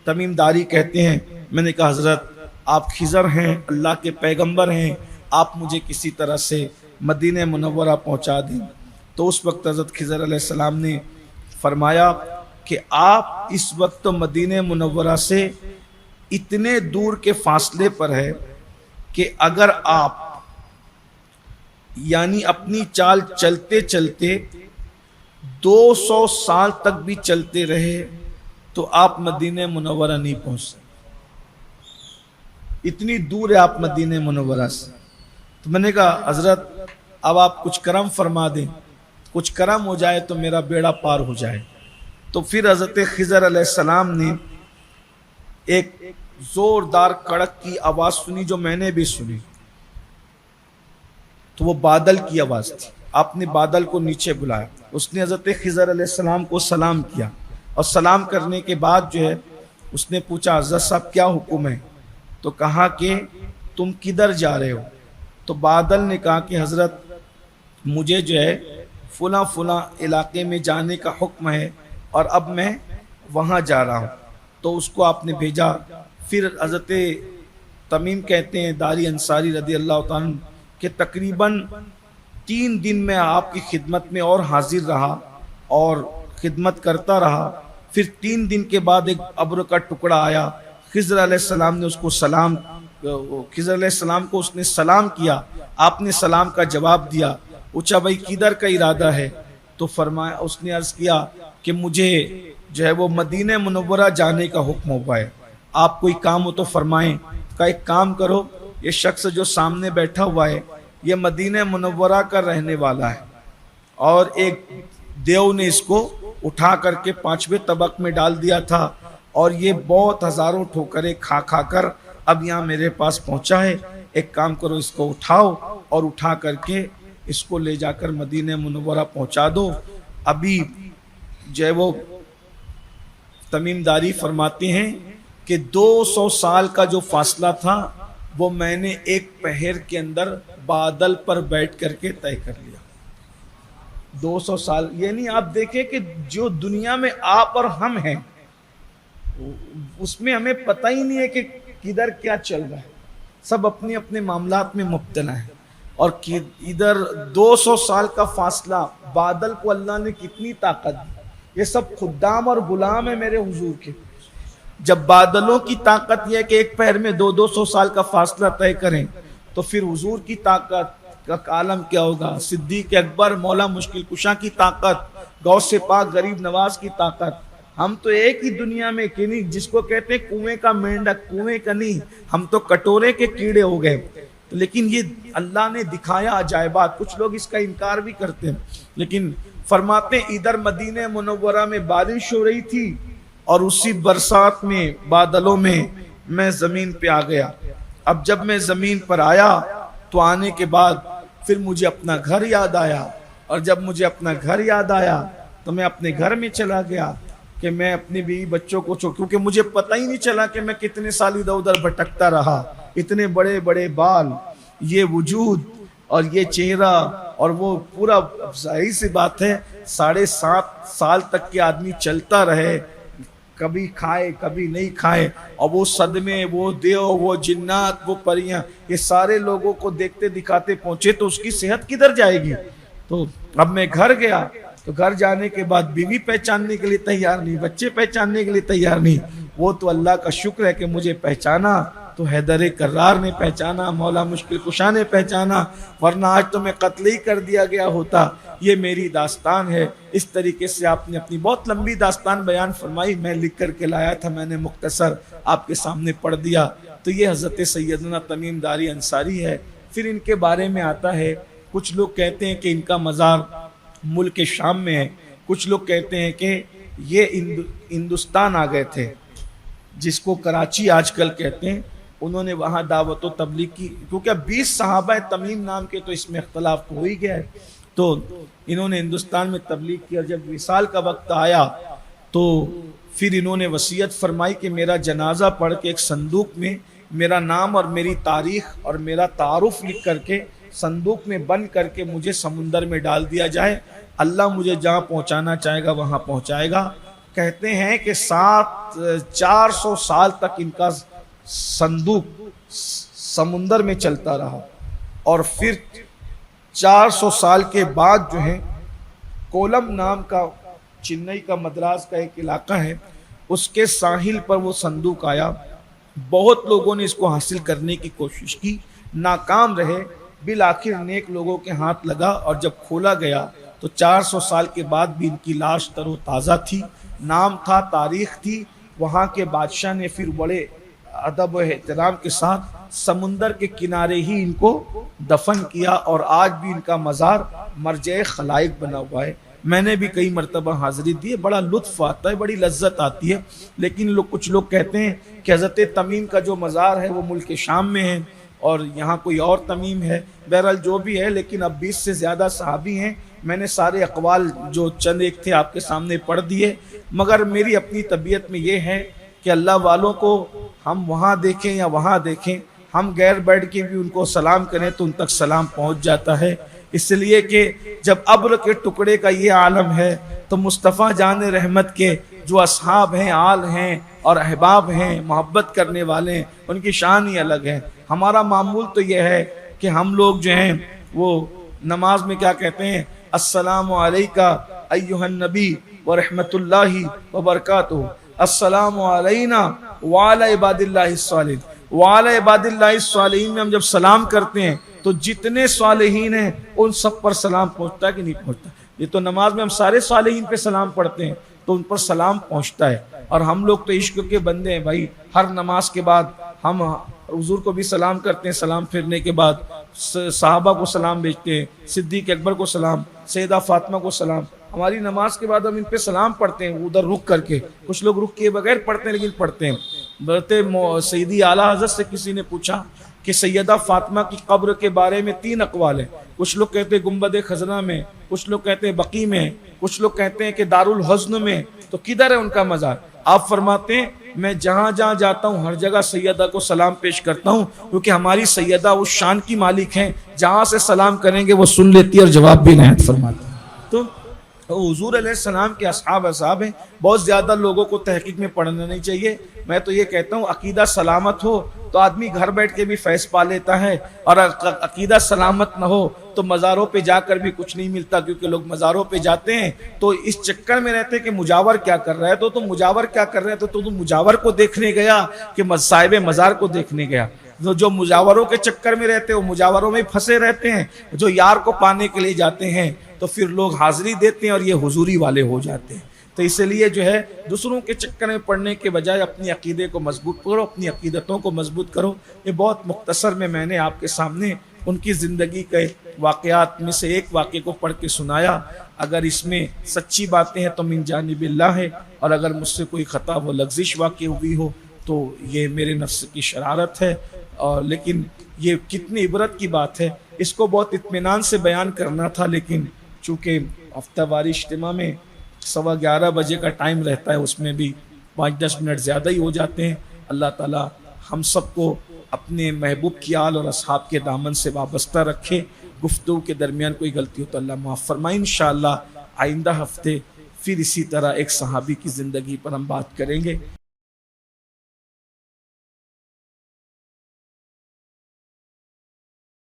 تمیم داری کہتے ہیں میں نے کہا حضرت آپ خضر ہیں، اللہ کے پیغمبر ہیں، آپ مجھے کسی طرح سے مدینہ منورہ پہنچا دیں۔ تو اس وقت حضرت خضر علیہ السلام نے فرمایا کہ آپ اس وقت مدینہ منورہ سے اتنے دور کے فاصلے پر ہے کہ اگر آپ یعنی اپنی چال چلتے چلتے 200 سال تک بھی چلتے رہے تو آپ مدینہ منورہ نہیں پہنچ سکتے، اتنی دور ہے آپ مدینہ منورہ سے۔ تو میں نے کہا حضرت اب آپ کچھ کرم فرما دیں، کچھ کرم ہو جائے تو میرا بیڑا پار ہو جائے۔ تو پھر حضرت خضر علیہ السلام نے ایک زوردار کڑک کی آواز سنی جو میں نے بھی سنی، تو وہ بادل کی آواز تھی۔ آپ نے بادل کو نیچے بلایا، اس نے حضرت خضر علیہ السلام کو سلام کیا، اور سلام کرنے کے بعد جو ہے اس نے پوچھا حضرت صاحب کیا حکم ہے؟ تو کہا کہ تم کدھر جا رہے ہو؟ تو بادل نے کہا کہ حضرت مجھے جو ہے فلاں فلاں علاقے میں جانے کا حکم ہے اور اب میں وہاں جا رہا ہوں۔ تو اس کو آپ نے بھیجا۔ پھر حضرت تمیم کہتے ہیں داری انصاری رضی اللہ تعالیٰ عنہ کہ تقریباً 3 دن میں آپ کی خدمت میں اور حاضر رہا اور خدمت کرتا رہا۔ پھر 3 دن کے بعد ایک ابر کا ٹکڑا آیا، خضر علیہ السلام نے اس کو خضر علیہ السلام کو اس نے سلام کیا، آپ نے سلام کا جواب دیا، پوچھا بھائی کدھر کا ارادہ ہے؟ تو فرمایا اس نے عرض کیا کہ مجھے جو ہے وہ مدینہ منورہ جانے کا حکم ہوا ہے، آپ کوئی کام ہو تو فرمائیں۔ کہ ایک کام کرو، یہ شخص جو سامنے بیٹھا ہوا ہے یہ مدینہ منورہ کا رہنے والا ہے، اور ایک دیو نے اس کو اٹھا کر کے 5ویں طبق میں ڈال دیا تھا، اور یہ بہت ہزاروں ٹھوکریں کھا کھا کر اب یہاں میرے پاس پہنچا ہے۔ ایک کام کرو، اس کو اٹھاؤ اور اٹھا کر کے اس کو لے جا کر مدینہ منورہ پہنچا دو۔ ابھی جو ہے وہ تمیم داری فرماتے ہیں کہ 200 سال کا جو فاصلہ تھا وہ میں نے ایک پہر کے اندر بادل پر بیٹھ کر کے طے کر لیا۔ 200 سال یعنی آپ دیکھیں کہ جو دنیا میں آپ اور ہم ہیں اس میں ہمیں پتہ ہی نہیں ہے کہ کدھر کیا چل رہا ہے، سب اپنے اپنے معاملات میں مبتلا ہیں، اور ادھر 200 سال کا فاصلہ، بادل کو اللہ نے کتنی طاقت دی، یہ سب خدام اور غلام ہیں میرے حضور کے۔ جب بادلوں کی طاقت یہ ہے کہ ایک پیر میں 200 سال کا فاصلہ طے کریں تو پھر حضور کی طاقت کا عالم کیا ہوگا، صدیق اکبر مولا مشکل کشا کی طاقت، غوث پاک غریب نواز کی طاقت۔ ہم تو ایک ہی دنیا میں کہ نہیں، جس کو کہتے ہیں کنویں کا مینڈک، کنویں کا نہیں، ہم تو کٹورے کے کیڑے ہو گئے۔ لیکن یہ اللہ نے دکھایا عجائبات، کچھ لوگ اس کا انکار بھی کرتے ہیں، لیکن فرماتے ہیں ادھر مدینہ منورہ میں بارش ہو رہی تھی اور اسی برسات میں بادلوں میں زمین پہ آ گیا۔ اب جب میں زمین پر آیا تو آنے کے بعد پھر مجھے اپنا گھر یاد آیا، اور جب مجھے اپنا گھر یاد آیا تو میں اپنے گھر میں چلا گیا کہ میں اپنی بیوی بچوں کو کیونکہ مجھے پتہ ہی نہیں چلا کہ میں کتنے سال ادھر ادھر بھٹکتا رہا، اتنے بڑے بڑے بال، یہ وجود اور یہ چہرہ، اور وہ پورا ظاہر سی بات ہے 7.5 سال تک کے آدمی چلتا رہے، کبھی کھائے کبھی نہیں کھائے، اور وہ صدمے، وہ دیو، وہ جنات، وہ پریاں، یہ سارے لوگوں کو دیکھتے دکھاتے پہنچے تو اس کی صحت کدھر جائے گی؟ تو اب میں گھر گیا تو گھر جانے کے بعد بیوی پہچاننے کے لیے تیار نہیں، بچے پہچاننے کے لیے تیار نہیں۔ وہ تو اللہ کا شکر ہے کہ مجھے پہچانا تو حیدر کرار نے پہچانا، مولا مشکل کشا نے پہچانا، ورنہ آج تو میں قتل ہی کر دیا گیا ہوتا۔ یہ میری داستان ہے۔ اس طریقے سے آپ نے اپنی بہت لمبی داستان بیان فرمائی، میں لکھ کر کے لایا تھا، میں نے مختصر آپ کے سامنے پڑھ دیا۔ تو یہ حضرت سیدنا تمیم داری انصاری ہے۔ پھر ان کے بارے میں آتا ہے، کچھ لوگ کہتے ہیں کہ ان کا مزار ملک شام میں ہے، کچھ لوگ کہتے ہیں کہ یہ ہندوستان آ گئے تھے، جس کو کراچی آج کل کہتے ہیں. انہوں نے وہاں دعوت و تبلیغ کی، کیونکہ 20 صحابہ تمیم نام کے تو اس میں اختلاف ہو ہی گیا ہے. تو انہوں نے ہندوستان میں تبلیغ کی، اور جب وصال کا وقت آیا تو پھر انہوں نے وصیت فرمائی کہ میرا جنازہ پڑھ کے ایک صندوق میں میرا نام اور میری تاریخ اور میرا تعارف لکھ کر کے صندوق میں بند کر کے مجھے سمندر میں ڈال دیا جائے. اللہ مجھے جہاں پہنچانا چاہے گا وہاں پہنچائے گا. کہتے ہیں کہ 400 سال تک ان کا صندوق سمندر میں چلتا رہا، اور پھر 400 سال کے بعد جو ہے کولم نام کا چنئی کا مدراس کا ایک علاقہ ہے، اس کے ساحل پر وہ صندوق آیا. بہت لوگوں نے اس کو حاصل کرنے کی کوشش کی، ناکام رہے. بالآخر نیک لوگوں کے ہاتھ لگا، اور جب کھولا گیا تو 400 سال کے بعد بھی ان کی لاش تر و تازہ تھی، نام تھا، تاریخ تھی. وہاں کے بادشاہ نے پھر بڑے ادب و احترام کے ساتھ سمندر کے کنارے ہی ان کو دفن کیا، اور آج بھی ان کا مزار مرجع خلائق بنا ہوا ہے. میں نے بھی کئی مرتبہ حاضری دی ہے، بڑا لطف آتا ہے، بڑی لذت آتی ہے. لیکن کچھ لوگ کہتے ہیں کہ حضرت تمیم کا جو مزار ہے وہ ملک شام میں ہے اور یہاں کوئی اور تمیم ہے. بہرحال جو بھی ہے، لیکن اب 20 سے زیادہ صحابی ہیں. میں نے سارے اقوال جو چند ایک تھے آپ کے سامنے پڑھ دیے، مگر میری اپنی طبیعت میں یہ ہے کہ اللہ والوں کو ہم وہاں دیکھیں یا وہاں دیکھیں، ہم غیر بیٹھ کے بھی ان کو سلام کریں تو ان تک سلام پہنچ جاتا ہے. اس لیے کہ جب ابر کے ٹکڑے کا یہ عالم ہے تو مصطفیٰ جان رحمت کے جو اصحاب ہیں، آل ہیں اور احباب ہیں، محبت کرنے والے ہیں، ان کی شان ہی الگ ہے. ہمارا معمول تو یہ ہے کہ ہم لوگ جو ہیں وہ نماز میں کیا کہتے ہیں، السلام علیکہ ایھا النبی ورحمۃ اللہ وبرکاتہ، السلام علینا وعلی عباد اللہ الصالحین. وعلی عباد اللہ الصالحین میں ہم جب سلام کرتے ہیں تو جتنے صالحین ہیں ان سب پر سلام پہنچتا ہے کہ نہیں پہنچتا؟ یہ تو نماز میں ہم سارے صالحین پہ سلام پڑھتے ہیں تو ان پر سلام پہنچتا ہے. اور ہم لوگ تو عشق کے بندے ہیں بھائی، ہر نماز کے بعد ہم حضور کو بھی سلام کرتے ہیں، سلام پھرنے کے بعد صحابہ کو سلام بھیجتے ہیں، صدیق اکبر کو سلام، سیدہ فاطمہ کو سلام. ہماری نماز کے بعد ہم ان پہ سلام پڑھتے ہیں ادھر رک کر کے. کچھ لوگ رک کے بغیر پڑھتے ہیں لیکن پڑھتے ہیں. سیدی اعلیٰ حضرت سے کسی نے پوچھا کہ سیدہ فاطمہ کی قبر کے بارے میں 3 اقوال ہیں. کچھ لوگ کہتے ہیں گنبد خزنہ میں، کچھ لوگ کہتے ہیں بقیع میں، کچھ لوگ کہتے ہیں کہ دارالحزن میں. تو کدھر ہے ان کا مزار؟ آپ فرماتے ہیں میں جہاں جہاں جاتا ہوں ہر جگہ سیدہ کو سلام پیش کرتا ہوں، کیونکہ ہماری سیدہ اس شان کی مالک ہیں، جہاں سے سلام کریں گے وہ سن لیتی اور جواب بھی عنایت فرماتی ہیں. تو حضور علیہ السلام کے اصحاب ہیں. بہت زیادہ لوگوں کو تحقیق میں پڑھنا نہیں چاہیے. میں تو یہ کہتا ہوں عقیدہ سلامت ہو تو آدمی گھر بیٹھ کے بھی فیض پا لیتا ہے، اور عقیدہ سلامت نہ ہو تو مزاروں پہ جا کر بھی کچھ نہیں ملتا. کیونکہ لوگ مزاروں پہ جاتے ہیں تو اس چکر میں رہتے ہیں کہ مجاور کیا کر رہا ہے، تو تم مجاور کیا کر رہے تو تم مجاور کو دیکھنے گیا کہ صاحب مزار کو دیکھنے گیا. جو مجاوروں کے چکر میں رہتے ہیں وہ مجاوروں میں پھنسے رہتے ہیں. جو یار کو پانے کے لیے جاتے ہیں تو پھر لوگ حاضری دیتے ہیں اور یہ حضوری والے ہو جاتے ہیں. تو اس لیے جو ہے دوسروں کے چکر میں پڑنے کے بجائے اپنی عقیدے کو مضبوط کرو، اپنی عقیدتوں کو مضبوط کرو. یہ بہت مختصر میں نے آپ کے سامنے ان کی زندگی کے واقعات میں سے ایک واقعے کو پڑھ کے سنایا. اگر اس میں سچی باتیں ہیں تو من جانب اللہ ہے، اور اگر مجھ سے کوئی خطا و لغزش واقع ہوئی ہو تو یہ میرے نفس کی شرارت ہے. لیکن یہ کتنی عبرت کی بات ہے، اس کو بہت اطمینان سے بیان کرنا تھا، لیکن چونکہ ہفتہ واری اجتماع میں 11:15 بجے کا ٹائم رہتا ہے، اس میں بھی 5-10 منٹ زیادہ ہی ہو جاتے ہیں. اللہ تعالی ہم سب کو اپنے محبوب کی آل اور اصحاب کے دامن سے وابستہ رکھے. گفتگو کے درمیان کوئی غلطی ہو تو اللہ معاف فرمائے. انشاءاللہ آئندہ ہفتے پھر اسی طرح ایک صحابی کی زندگی پر ہم بات کریں گے.